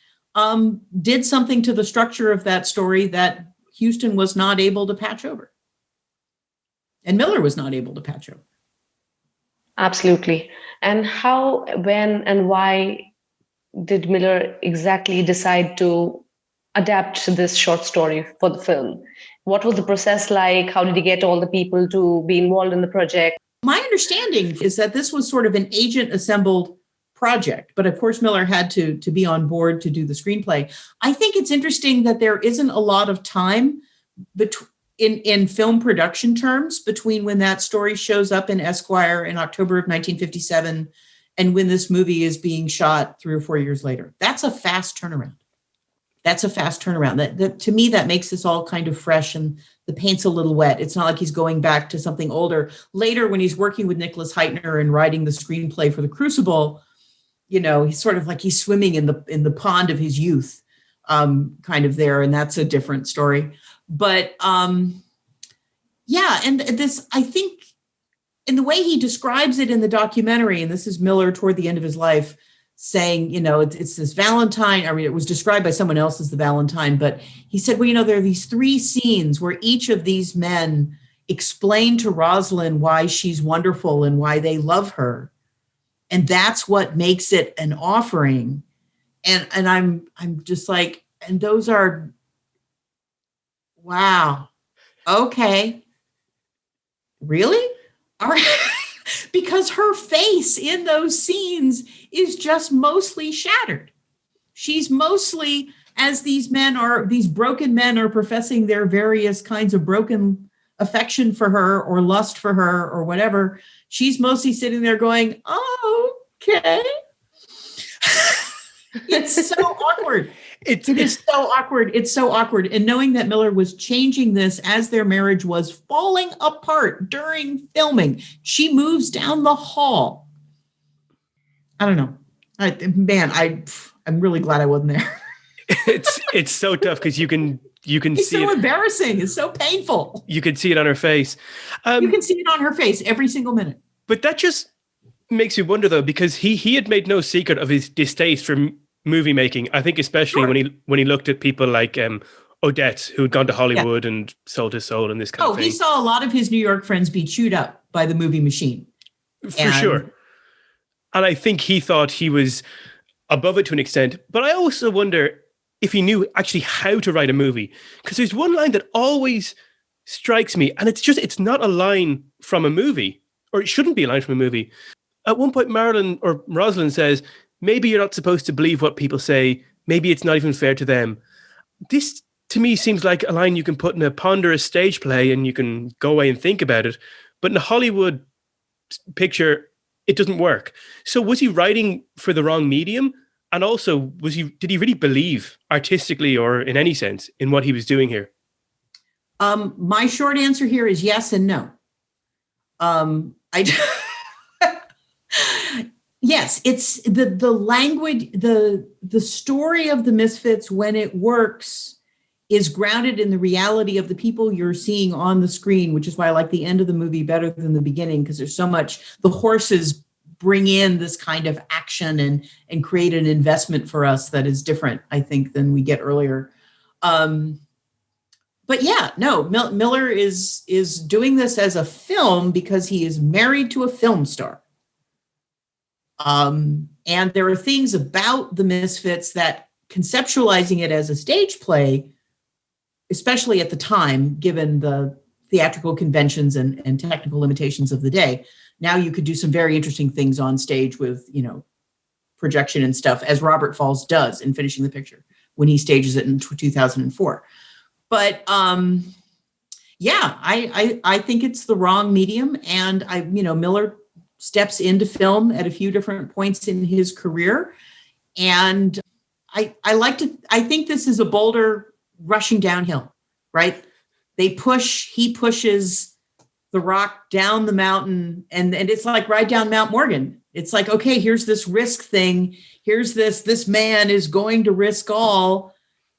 did something to the structure of that story that Huston was not able to patch over. And Miller was not able to patch over. Absolutely. And how, when, and why did Miller exactly decide to adapt this short story for the film? What was the process like? How did he get all the people to be involved in the project? My understanding is that this was sort of an agent assembled project, but of course Miller had to be on board to do the screenplay. I think it's interesting that there isn't a lot of time in film production terms between when that story shows up in Esquire in October of 1957 and when this movie is being shot 3 or 4 years later. That's a fast turnaround. That to me, that makes this all kind of fresh and the paint's a little wet. It's not like he's going back to something older. Later, when he's working with Nicholas Heitner and writing the screenplay for The Crucible, he's sort of like he's swimming in the pond of his youth, kind of there, and that's a different story. But yeah, and this, I think, in the way he describes it in the documentary, and this is Miller toward the end of his life, saying, it's this Valentine. I mean, it was described by someone else as the Valentine, but he said, well, there are these 3 scenes where each of these men explain to Rosalind why she's wonderful and why they love her. And that's what makes it an offering. And I'm just like, and those are, wow. Okay. Really? All right. Because her face in those scenes is just mostly shattered. She's mostly, as these broken men are professing their various kinds of broken affection for her or lust for her or whatever, she's mostly sitting there going, oh, okay. It's so awkward. It is so awkward. It's so awkward. And knowing that Miller was changing this as their marriage was falling apart during filming, she moves down the hall. I don't know. I'm really glad I wasn't there. It's so tough because you can it's see so it. Embarrassing. It's so painful. You can see it on her face. You can see it on her face every single minute. But that just makes you wonder, though, because he had made no secret of his distaste for movie making. I think especially when he looked at people like Odette, who had gone to Hollywood and sold his soul and this kind of thing. He saw a lot of his New York friends be chewed up by the movie machine. For sure. And I think he thought he was above it to an extent. But I also wonder if he knew actually how to write a movie. Because there's one line that always strikes me, and it's not a line from a movie, or it shouldn't be a line from a movie. At one point, Marilyn or Rosalind says, maybe you're not supposed to believe what people say. Maybe it's not even fair to them. This, to me, seems like a line you can put in a ponderous stage play and you can go away and think about it. But in a Hollywood picture, it doesn't work. So was he writing for the wrong medium? And also, did he really believe artistically or in any sense in what he was doing here? My short answer here is yes and no. Yes, it's the language, the story of the Misfits, when it works, is grounded in the reality of the people you're seeing on the screen, which is why I like the end of the movie better than the beginning, because there's so much, the horses bring in this kind of action and create an investment for us that is different, I think, than we get earlier. But yeah, no, Miller is doing this as a film because he is married to a film star. And there are things about the Misfits that conceptualizing it as a stage play, especially at the time, given the theatrical conventions and technical limitations of the day, now you could do some very interesting things on stage with, projection and stuff, as Robert Falls does in Finishing the Picture when he stages it in 2004. But yeah, I think it's the wrong medium. And Miller steps into film at a few different points in his career. And I think this is a boulder rushing downhill, right? He pushes the rock down the mountain, and it's like right down Mount Morgan. It's like, okay, here's this risk thing. Here's this man is going to risk all,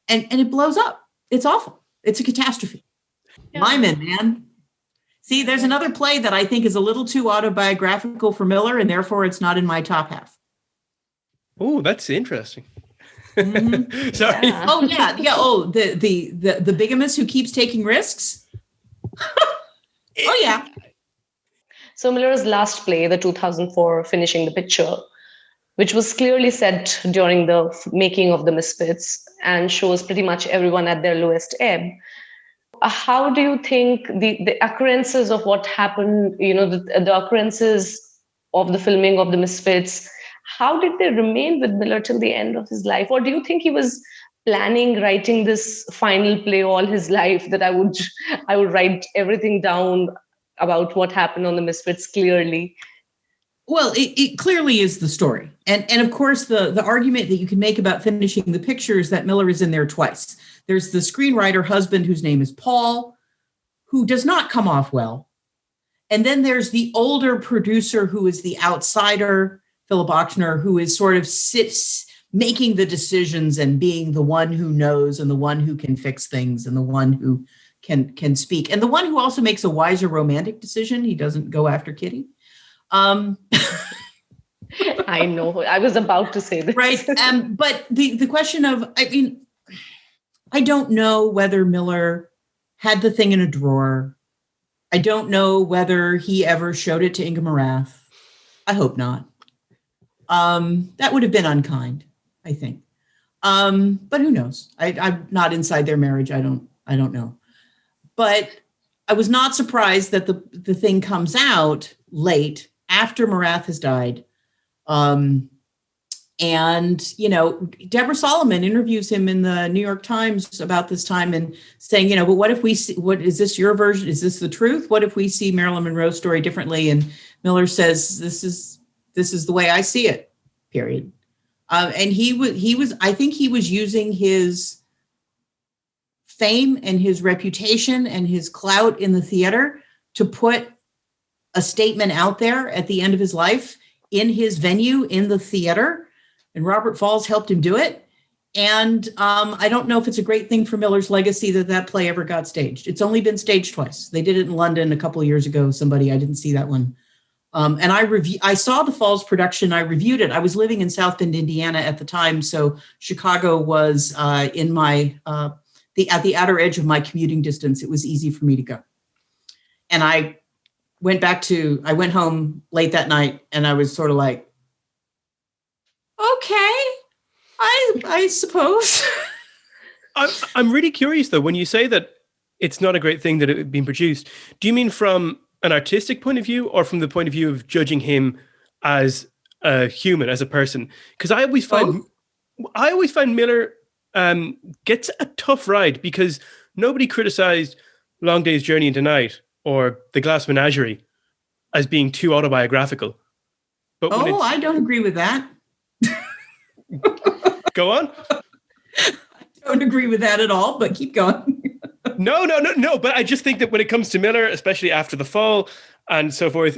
and it blows up. It's awful. It's a catastrophe. Yeah. Lyman, man. See, there's another play that I think is a little too autobiographical for Miller, and therefore it's not in my top half. Oh, that's interesting. Mm-hmm. Sorry. Yeah. Oh yeah. Oh, the bigamist who keeps taking risks. Oh yeah. So Miller's last play, the 2004 Finishing the Picture, which was clearly set during the making of the Misfits and shows pretty much everyone at their lowest ebb. how do you think the occurrences of what happened, the occurrences of the filming of the Misfits, how did they remain with Miller till the end of his life? Or do you think he was writing this final play all his life, that I would write everything down about what happened on the Misfits clearly? Well, it clearly is the story. And of course, the argument that you can make about finishing the picture is that Miller is in there twice. There's the screenwriter husband, whose name is Paul, who does not come off well. And then there's the older producer, who is the outsider, Philip Ochner, who is sort of sits making the decisions and being the one who knows and the one who can fix things and the one who can speak. And the one who also makes a wiser romantic decision. He doesn't go after Kitty. I know. I was about to say this. Right. But the question of, I don't know whether Miller had the thing in a drawer. I don't know whether he ever showed it to Inga Morath. I hope not. That would have been unkind, I think. But who knows? I'm not inside their marriage. I don't know. But I was not surprised that the thing comes out late after Morath has died. And, Deborah Solomon interviews him in the New York Times about this time and saying, but what if we see, what is this your version? Is this the truth? What if we see Marilyn Monroe's story differently? And Miller says, this is the way I see it, period. And he was, I think he was using his fame and his reputation and his clout in the theater to put a statement out there at the end of his life in his venue, in the theater. And Robert Falls helped him do it. And I don't know if it's a great thing for Miller's legacy that play ever got staged. It's only been staged twice. They did it in London a couple of years ago. I didn't see that one. And I saw the Falls production. I reviewed it. I was living in South Bend, Indiana at the time. So Chicago was in my, at the outer edge of my commuting distance. It was easy for me to go. And I went home late that night and I was sort of like, okay, I suppose. I'm really curious though, when you say that it's not a great thing that it had been produced, do you mean from an artistic point of view or from the point of view of judging him as a human, as a person? Because I always find Miller gets a tough ride because nobody criticized Long Day's Journey into Night or The Glass Menagerie as being too autobiographical. But I don't agree with that. Go on. I don't agree with that at all, but keep going. No. But I just think that when it comes to Miller, especially after The Fall and so forth,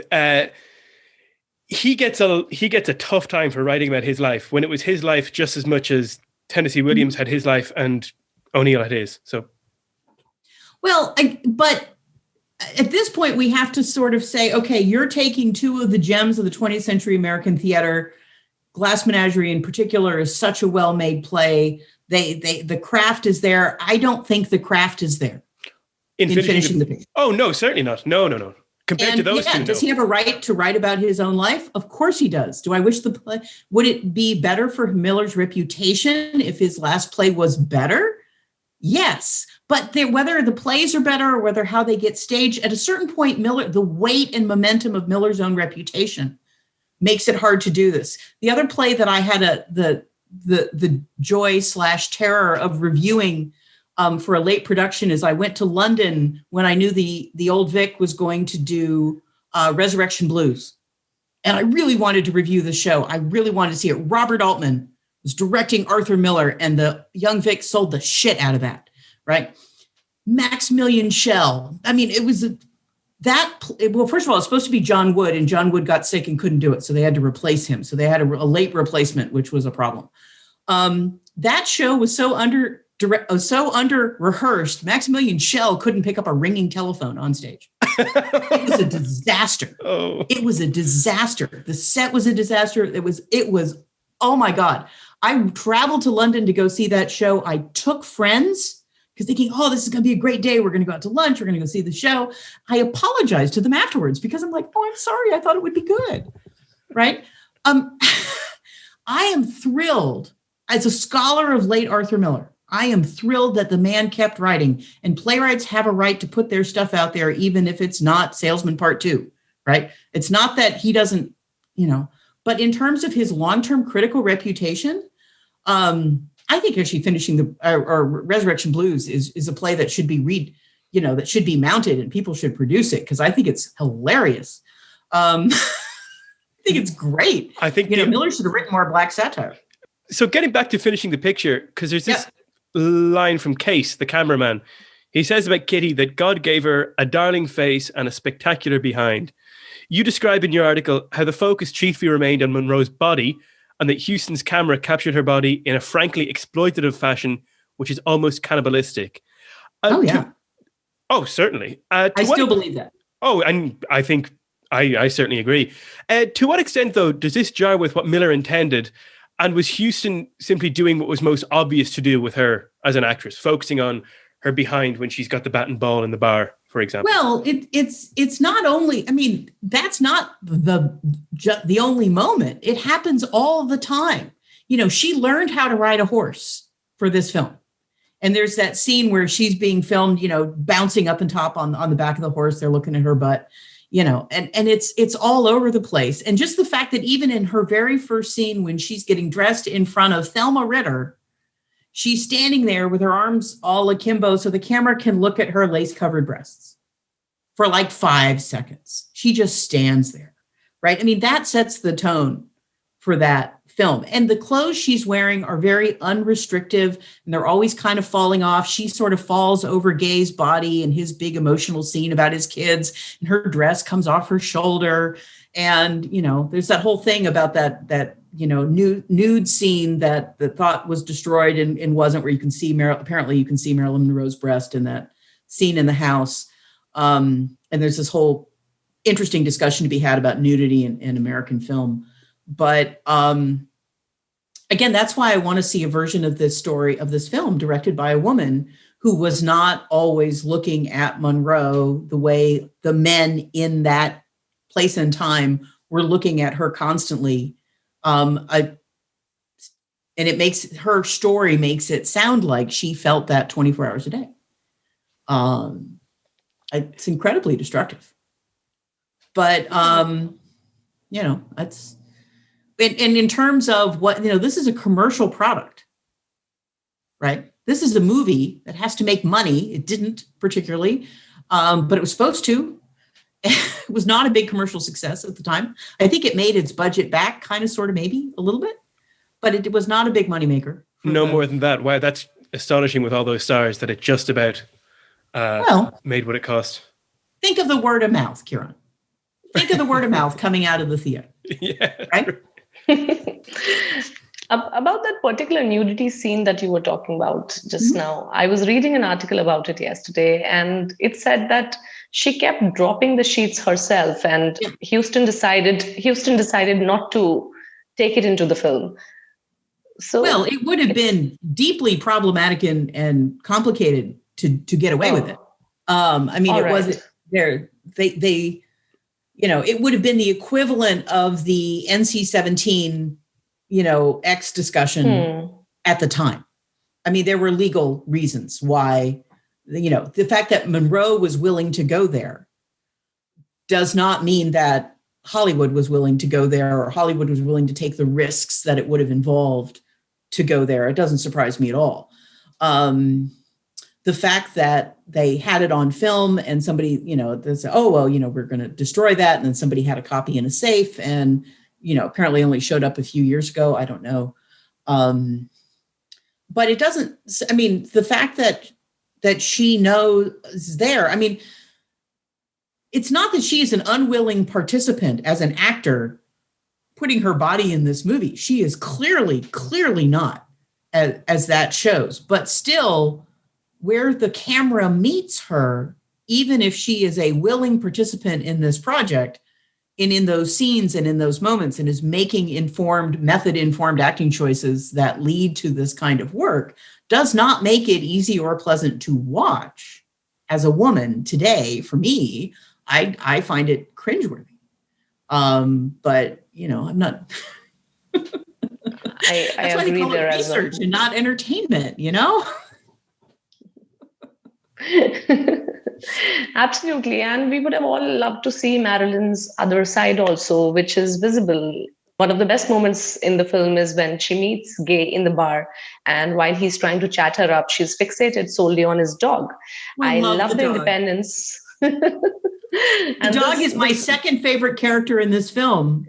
he gets a tough time for writing about his life when it was his life just as much as Tennessee Williams had his life and O'Neill had his. So, well, but at this point, we have to sort of say, okay, you're taking two of the gems of the 20th century American theater. Glass Menagerie in particular is such a well-made play. The craft is there. I don't think the craft is there in finishing the picture. Oh, no, certainly not. No. Compared to those two, does he have a right to write about his own life? Of course he does. Do I wish the play, would it be better for Miller's reputation if his last play was better? Yes. But whether the plays are better or whether how they get staged, at a certain point, the weight and momentum of Miller's own reputation makes it hard to do this. The other play that I had the joy/terror of reviewing for a late production is I went to London when I knew the old Vic was going to do Resurrection Blues. And I really wanted to review the show. I really wanted to see it. Robert Altman was directing Arthur Miller, and the young Vic sold the shit out of that, right? Maximilian Schell. I mean, it was first of all, it's supposed to be John Wood, and John Wood got sick and couldn't do it. So they had to replace him. So they had a late replacement, which was a problem. That show was so under rehearsed. Maximilian Schell couldn't pick up a ringing telephone on stage. It was a disaster. Oh. It was a disaster. The set was a disaster. It was, oh my God. I traveled to London to go see that show. I took friends because thinking, oh, this is going to be a great day. We're going to go out to lunch. We're going to go see the show. I apologized to them afterwards because I'm like, oh, I'm sorry. I thought it would be good. Right. I am thrilled as a scholar of late Arthur Miller. I am thrilled that the man kept writing, and playwrights have a right to put their stuff out there, even if it's not Salesman Part 2, right? It's not that he doesn't, but in terms of his long-term critical reputation, I think actually finishing the or Resurrection Blues is a play that should be that should be mounted and people should produce it, because I think it's hilarious. I think it's great. I think Miller should have written more black satire. So getting back to finishing the picture, because there's this line from Case, the cameraman. He says about Kitty that God gave her a darling face and a spectacular behind. You describe in your article how the focus chiefly remained on Monroe's body, and that Huston's camera captured her body in a frankly exploitative fashion, which is almost cannibalistic. Certainly. I still believe that. Oh, and I think I certainly agree. To what extent, though, does this jar with what Miller intended? And was Huston simply doing what was most obvious to do with her as an actress, focusing on her behind when she's got the bat and ball in the bar, for example? Well, it's not only, that's not the only moment. It happens all the time. She learned how to ride a horse for this film. And there's that scene where she's being filmed, bouncing up and top on the back of the horse. They're looking at her butt, and it's all over the place. And just the fact that even in her very first scene, when she's getting dressed in front of Thelma Ritter, she's standing there with her arms all akimbo so the camera can look at her lace-covered breasts for like 5 seconds. She just stands there, right? That sets the tone for that film. And the clothes she's wearing are very unrestrictive, and they're always kind of falling off. She sort of falls over Gay's body in his big emotional scene about his kids, and her dress comes off her shoulder. And, there's that whole thing about that nude scene that the thought was destroyed and wasn't, where you can see apparently you can see Marilyn Monroe's breast in that scene in the house. And there's this whole interesting discussion to be had about nudity in American film. But again, that's why I want to see a version of this story, of this film, directed by a woman who was not always looking at Monroe the way the men in that place and time were looking at her constantly. And it makes her story makes it sound like she felt that 24 hours a day. It's incredibly destructive. But that's. And in terms of what, this is a commercial product, right? This is a movie that has to make money. It didn't particularly, but it was supposed to. It was not a big commercial success at the time. I think it made its budget back, kind of, sort of, maybe a little bit, but it was not a big moneymaker. No more than that. Wow, that's astonishing with all those stars that it just about made what it cost. Think of the word of mouth, Kieran. Think of the word of mouth coming out of the theater. Yeah. Right? About that particular nudity scene that you were talking about just now, I was reading an article about it yesterday, and it said that she kept dropping the sheets herself, and Huston decided not to take it into the film. So, well, it would have been deeply problematic and complicated to get away with it. It wasn't there. They it would have been the equivalent of the NC-17, X discussion at the time. There were legal reasons why, the fact that Monroe was willing to go there does not mean that Hollywood was willing to go there, or Hollywood was willing to take the risks that it would have involved to go there. It doesn't surprise me at all. The fact that they had it on film and somebody, they said, we're going to destroy that. And then somebody had a copy in a safe and, apparently only showed up a few years ago. I don't know. But it doesn't, the fact that she knows there, it's not that she is an unwilling participant as an actor putting her body in this movie. She is clearly not, as that shows, but still, where the camera meets her, even if she is a willing participant in this project and in those scenes and in those moments, and is making method-informed acting choices that lead to this kind of work, does not make it easy or pleasant to watch as a woman today. For me, I find it cringeworthy. But, I'm not... I That's why they agree call there it as well. research and not entertainment, you know? Absolutely. And we would have all loved to see Marilyn's other side also, which is visible. One of the best moments in the film is when she meets Gay in the bar, and while he's trying to chat her up, she's fixated solely on his dog. I love love the the dog. independence. The dog is my second favorite character in this film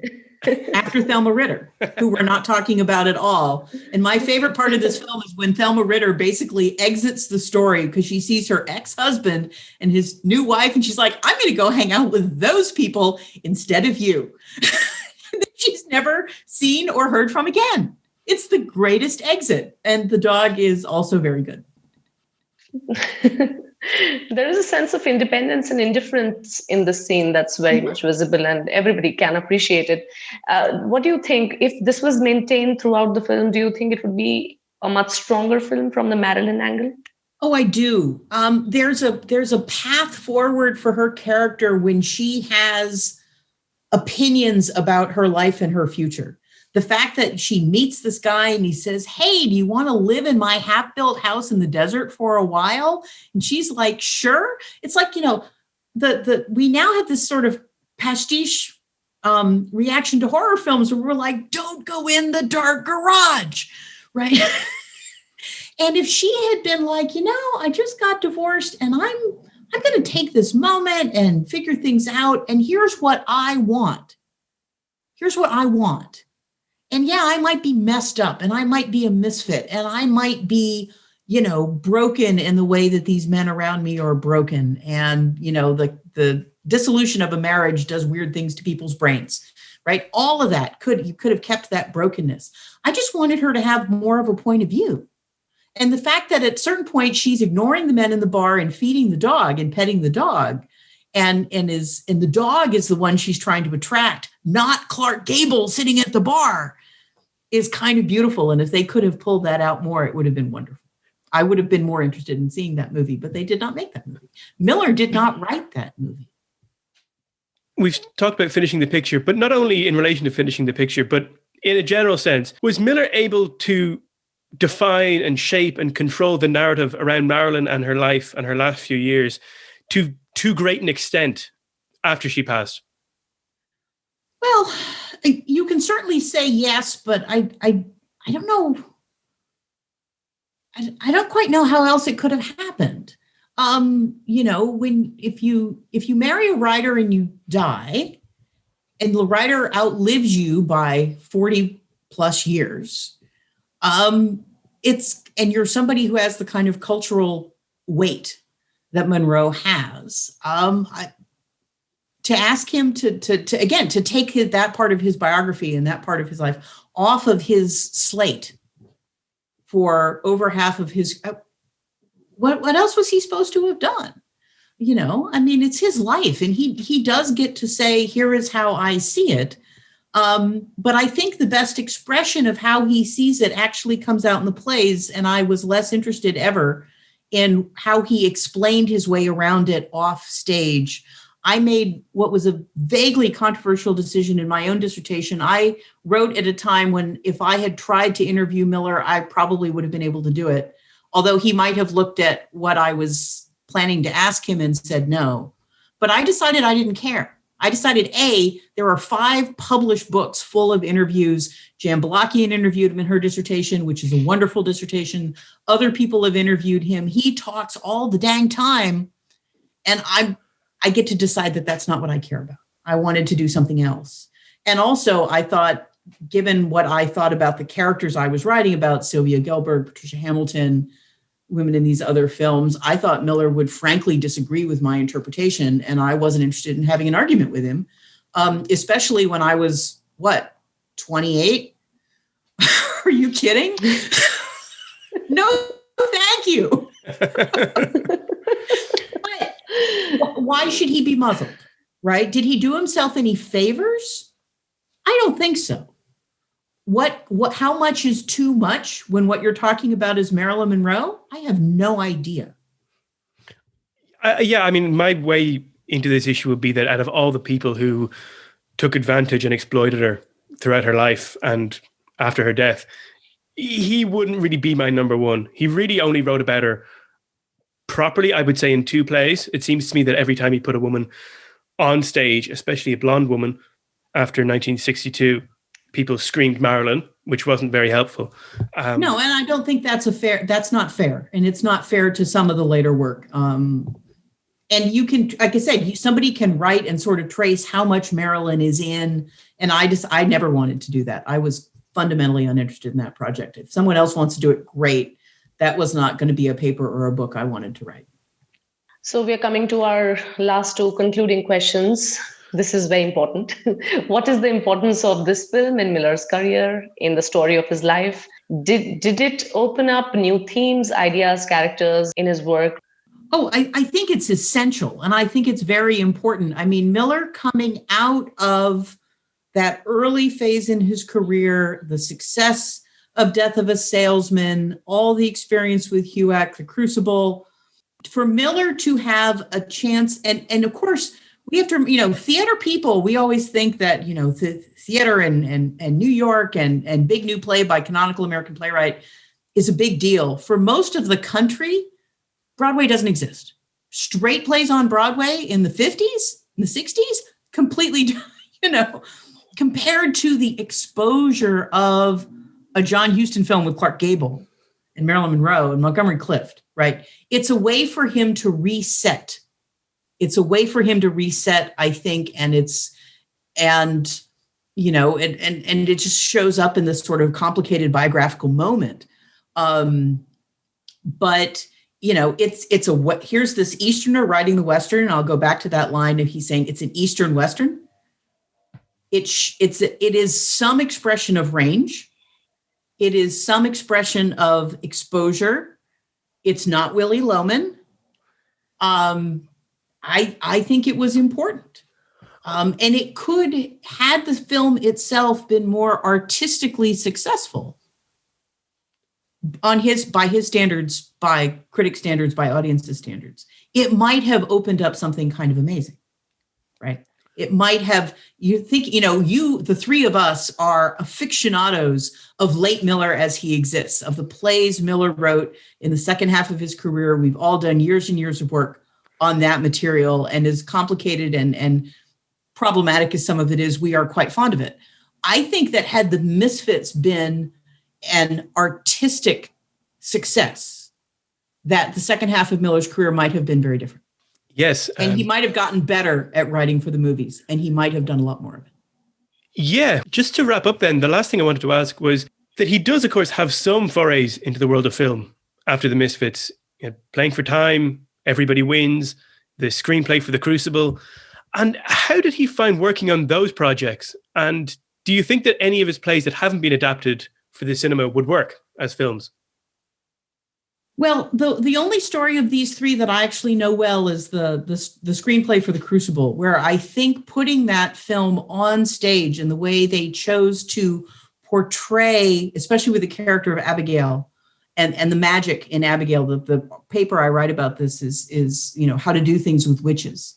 after Thelma Ritter, who we're not talking about at all. And my favorite part of this film is when Thelma Ritter basically exits the story because she sees her ex-husband and his new wife, and she's like, I'm going to go hang out with those people instead of you. She's never seen or heard from again. It's the greatest exit. And the dog is also very good. There is a sense of independence and indifference in the scene that's very much visible, and everybody can appreciate it. What do you think? If this was maintained throughout the film, do you think it would be a much stronger film from the Marilyn angle? Oh, I do. There's a path forward for her character when she has opinions about her life and her future. The fact that she meets this guy and he says, hey, do you want to live in my half-built house in the desert for a while? And she's like, sure. It's like, you know, we now have this sort of pastiche reaction to horror films where we're like, don't go in the dark garage, right? And if she had been like, you know, I just got divorced and I'm going to take this moment and figure things out. And here's what I want. Here's what I want. And yeah, I might be messed up and I might be a misfit and I might be, you know, broken in the way that these men around me are broken. And, you know, the dissolution of a marriage does weird things to people's brains, right? All of that you could have kept that brokenness. I just wanted her to have more of a point of view. And the fact that at certain point she's ignoring the men in the bar and feeding the dog and petting the dog, and the dog is the one she's trying to attract, not Clark Gable sitting at the bar, is kind of beautiful. And if they could have pulled that out more, it would have been wonderful. I would have been more interested in seeing that movie, but they did not make that movie. Miller did not write that movie. We've talked about finishing the picture, but not only in relation to finishing the picture, but in a general sense. Was Miller able to define and shape and control the narrative around Marilyn and her life and her last few years to too great an extent after she passed? Well, you can certainly say yes, but I don't know. I don't quite know how else it could have happened. You know, if you marry a writer and you die, and the writer outlives you by 40 plus years, and you're somebody who has the kind of cultural weight that Monroe has. To ask him to take that part of his biography and that part of his life off of his slate for over half of his, what else was he supposed to have done? You know, I mean, it's his life, and he does get to say, here is how I see it. But I think the best expression of how he sees it actually comes out in the plays, and I was less interested ever in how he explained his way around it off stage. I made what was a vaguely controversial decision in my own dissertation. I wrote at a time when if I had tried to interview Miller, I probably would have been able to do it, although he might have looked at what I was planning to ask him and said no. But I decided I didn't care. I decided, there are 5 published books full of interviews. Jan Balakian interviewed him in her dissertation, which is a wonderful dissertation. Other people have interviewed him. He talks all the dang time. And I get to decide that that's not what I care about. I wanted to do something else. And also I thought, given what I thought about the characters I was writing about, Sylvia Gelberg, Patricia Hamilton, women in these other films, I thought Miller would frankly disagree with my interpretation, and I wasn't interested in having an argument with him, especially when I was, 28? Are you kidding? No, thank you. Why should he be muzzled, right? Did he do himself any favors? I don't think so. How much is too much when what you're talking about is Marilyn Monroe? I have no idea. Yeah, I mean, my way into this issue would be that out of all the people who took advantage and exploited her throughout her life and after her death, he wouldn't really be my number one. He really only wrote about her properly, I would say, in 2 plays. It seems to me that every time he put a woman on stage, especially a blonde woman, after 1962, people screamed Marilyn, which wasn't very helpful. No, and I don't think that's not fair. And it's not fair to some of the later work. And you can, like I said, somebody can write and sort of trace how much Marilyn is in. And I never wanted to do that. I was fundamentally uninterested in that project. If someone else wants to do it, great. That was not going to be a paper or a book I wanted to write. So we are coming to our last 2 concluding questions. This is very important. What is the importance of this film in Miller's career, in the story of his life? Did it open up new themes, ideas, characters in his work? Oh, I think it's essential. And I think it's very important. I mean, Miller coming out of that early phase in his career, the success of Death of a Salesman, all the experience with HUAC, The Crucible, for Miller to have a chance. And of course, we have to, theater people, we always think that, the theater and New York and big new play by canonical American playwright is a big deal. For most of the country, Broadway doesn't exist. Straight plays on Broadway in the 50s, in the 60s, completely, compared to the exposure of a John Huston film with Clark Gable and Marilyn Monroe and Montgomery Clift, right? It's a way for him to reset. I think, and it just shows up in this sort of complicated biographical moment. But here's this Easterner writing the Western. And I'll go back to that line of he's saying it's an Eastern Western. It is some expression of range. It is some expression of exposure. It's not Willy Loman. I think it was important. And it could, had the film itself been more artistically successful by his standards, by critic standards, by audience's standards, it might have opened up something kind of amazing, right? It might have, the 3 of us are aficionados of late Miller as he exists, of the plays Miller wrote in the second half of his career. We've all done years and years of work on that material, and as complicated and problematic as some of it is, we are quite fond of it. I think that had the Misfits been an artistic success, that the second half of Miller's career might have been very different. Yes. And he might have gotten better at writing for the movies, and he might have done a lot more of it. Yeah. Just to wrap up then, the last thing I wanted to ask was that he does, of course, have some forays into the world of film after the Misfits. Playing for Time, Everybody Wins, the screenplay for The Crucible. And how did he find working on those projects? And do you think that any of his plays that haven't been adapted for the cinema would work as films? Well, the only story of these 3 that I actually know well is the screenplay for The Crucible, where I think putting that film on stage and the way they chose to portray, especially with the character of Abigail and the magic in Abigail, the paper I write about this is how to do things with witches.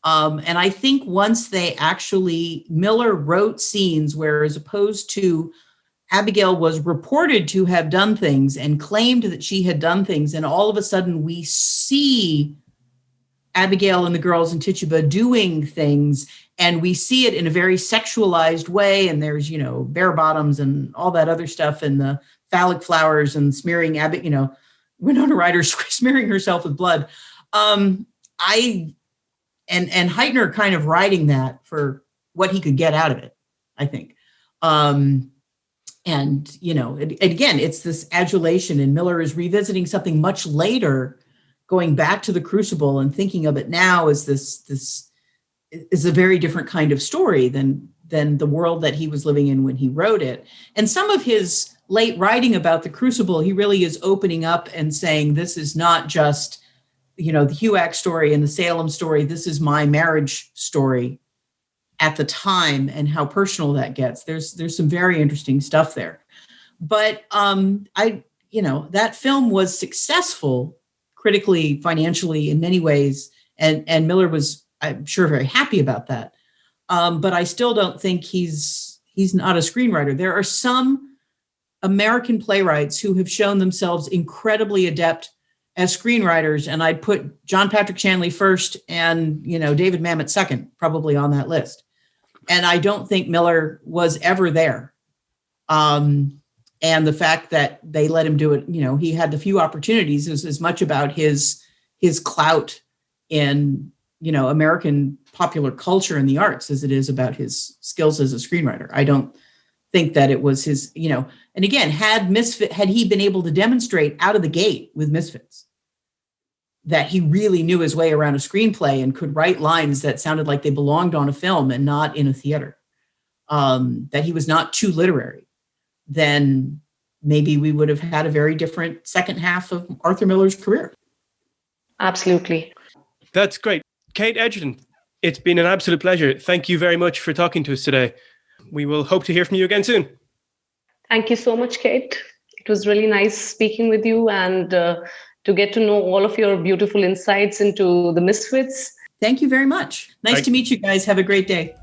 And I think once Miller wrote scenes where, as opposed to Abigail was reported to have done things and claimed that she had done things, and all of a sudden we see Abigail and the girls in Tituba doing things, and we see it in a very sexualized way, and there's, bare bottoms and all that other stuff, and the phallic flowers and smearing Winona Ryder smearing herself with blood. And Heitner kind of writing that for what he could get out of it, I think. And again, it's this adulation, and Miller is revisiting something much later, going back to The Crucible and thinking of it now as this is a very different kind of story than the world that he was living in when he wrote it. And some of his late writing about The Crucible, he really is opening up and saying, this is not just, the HUAC story and the Salem story. This is my marriage story at the time, and how personal that gets. There's some very interesting stuff there. But that film was successful critically, financially, in many ways, and Miller was, I'm sure, very happy about that. But I still don't think he's not a screenwriter. There are some American playwrights who have shown themselves incredibly adept as screenwriters, and I'd put John Patrick Shanley first and, David Mamet second, probably on that list. And I don't think Miller was ever there. And the fact that they let him do it, he had the few opportunities, is as much about his clout in, American popular culture and the arts as it is about his skills as a screenwriter. I don't think that it was his, and again, had he been able to demonstrate out of the gate with Misfits that he really knew his way around a screenplay and could write lines that sounded like they belonged on a film and not in a theater, that he was not too literary, then maybe we would have had a very different second half of Arthur Miller's career. Absolutely. That's great. Kate Egerton, it's been an absolute pleasure. Thank you very much for talking to us today. We will hope to hear from you again soon. Thank you so much, Kate. It was really nice speaking with you and to get to know all of your beautiful insights into the Misfits. Thank you very much. Nice to meet you guys. Have a great day.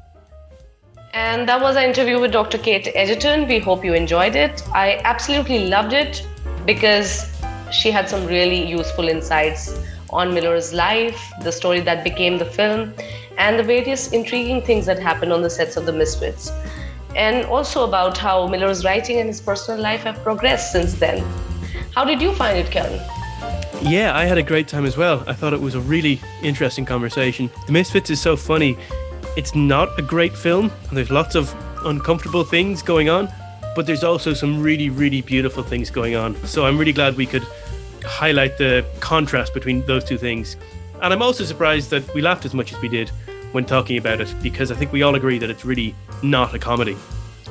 And that was our interview with Dr. Kate Egerton. We hope you enjoyed it. I absolutely loved it because she had some really useful insights on Miller's life, the story that became the film, and the various intriguing things that happened on the sets of the Misfits. And also about how Miller's writing and his personal life have progressed since then. How did you find it, Kevin? Yeah, I had a great time as well. I thought it was a really interesting conversation. The Misfits is so funny. It's not a great film, and there's lots of uncomfortable things going on, but there's also some really, really beautiful things going on. So I'm really glad we could highlight the contrast between those two things. And I'm also surprised that we laughed as much as we did when talking about it, because I think we all agree that it's really not a comedy.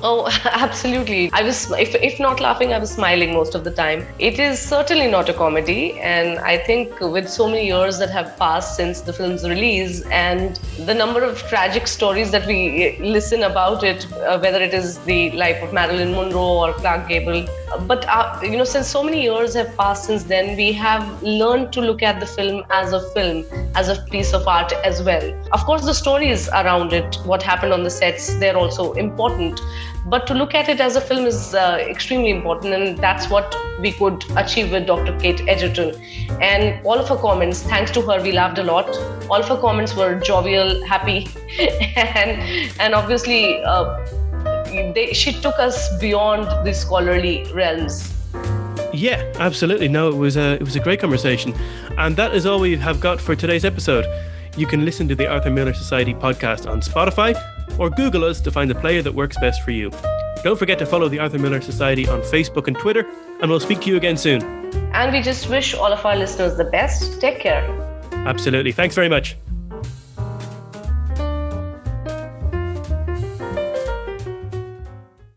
Oh, absolutely. I was, if not laughing, I was smiling most of the time. It is certainly not a comedy. And I think with so many years that have passed since the film's release and the number of tragic stories that we listen about it, whether it is the life of Marilyn Monroe or Clark Gable, but since so many years have passed since then, we have learned to look at the film, as a piece of art as well. Of course, the stories around it, what happened on the sets, they're also important. But to look at it as a film is extremely important, and that's what we could achieve with Dr. Kate Egerton. And all of her comments, thanks to her, we laughed a lot. All of her comments were jovial, happy, and obviously she took us beyond the scholarly realms. Yeah, absolutely. No, it was a great conversation, and that is all we have got for today's episode. You can listen to the Arthur Miller Society podcast on Spotify, or Google us to find the player that works best for you. Don't forget to follow the Arthur Miller Society on Facebook and Twitter, and we'll speak to you again soon. And we just wish all of our listeners the best. Take care. Absolutely. Thanks very much.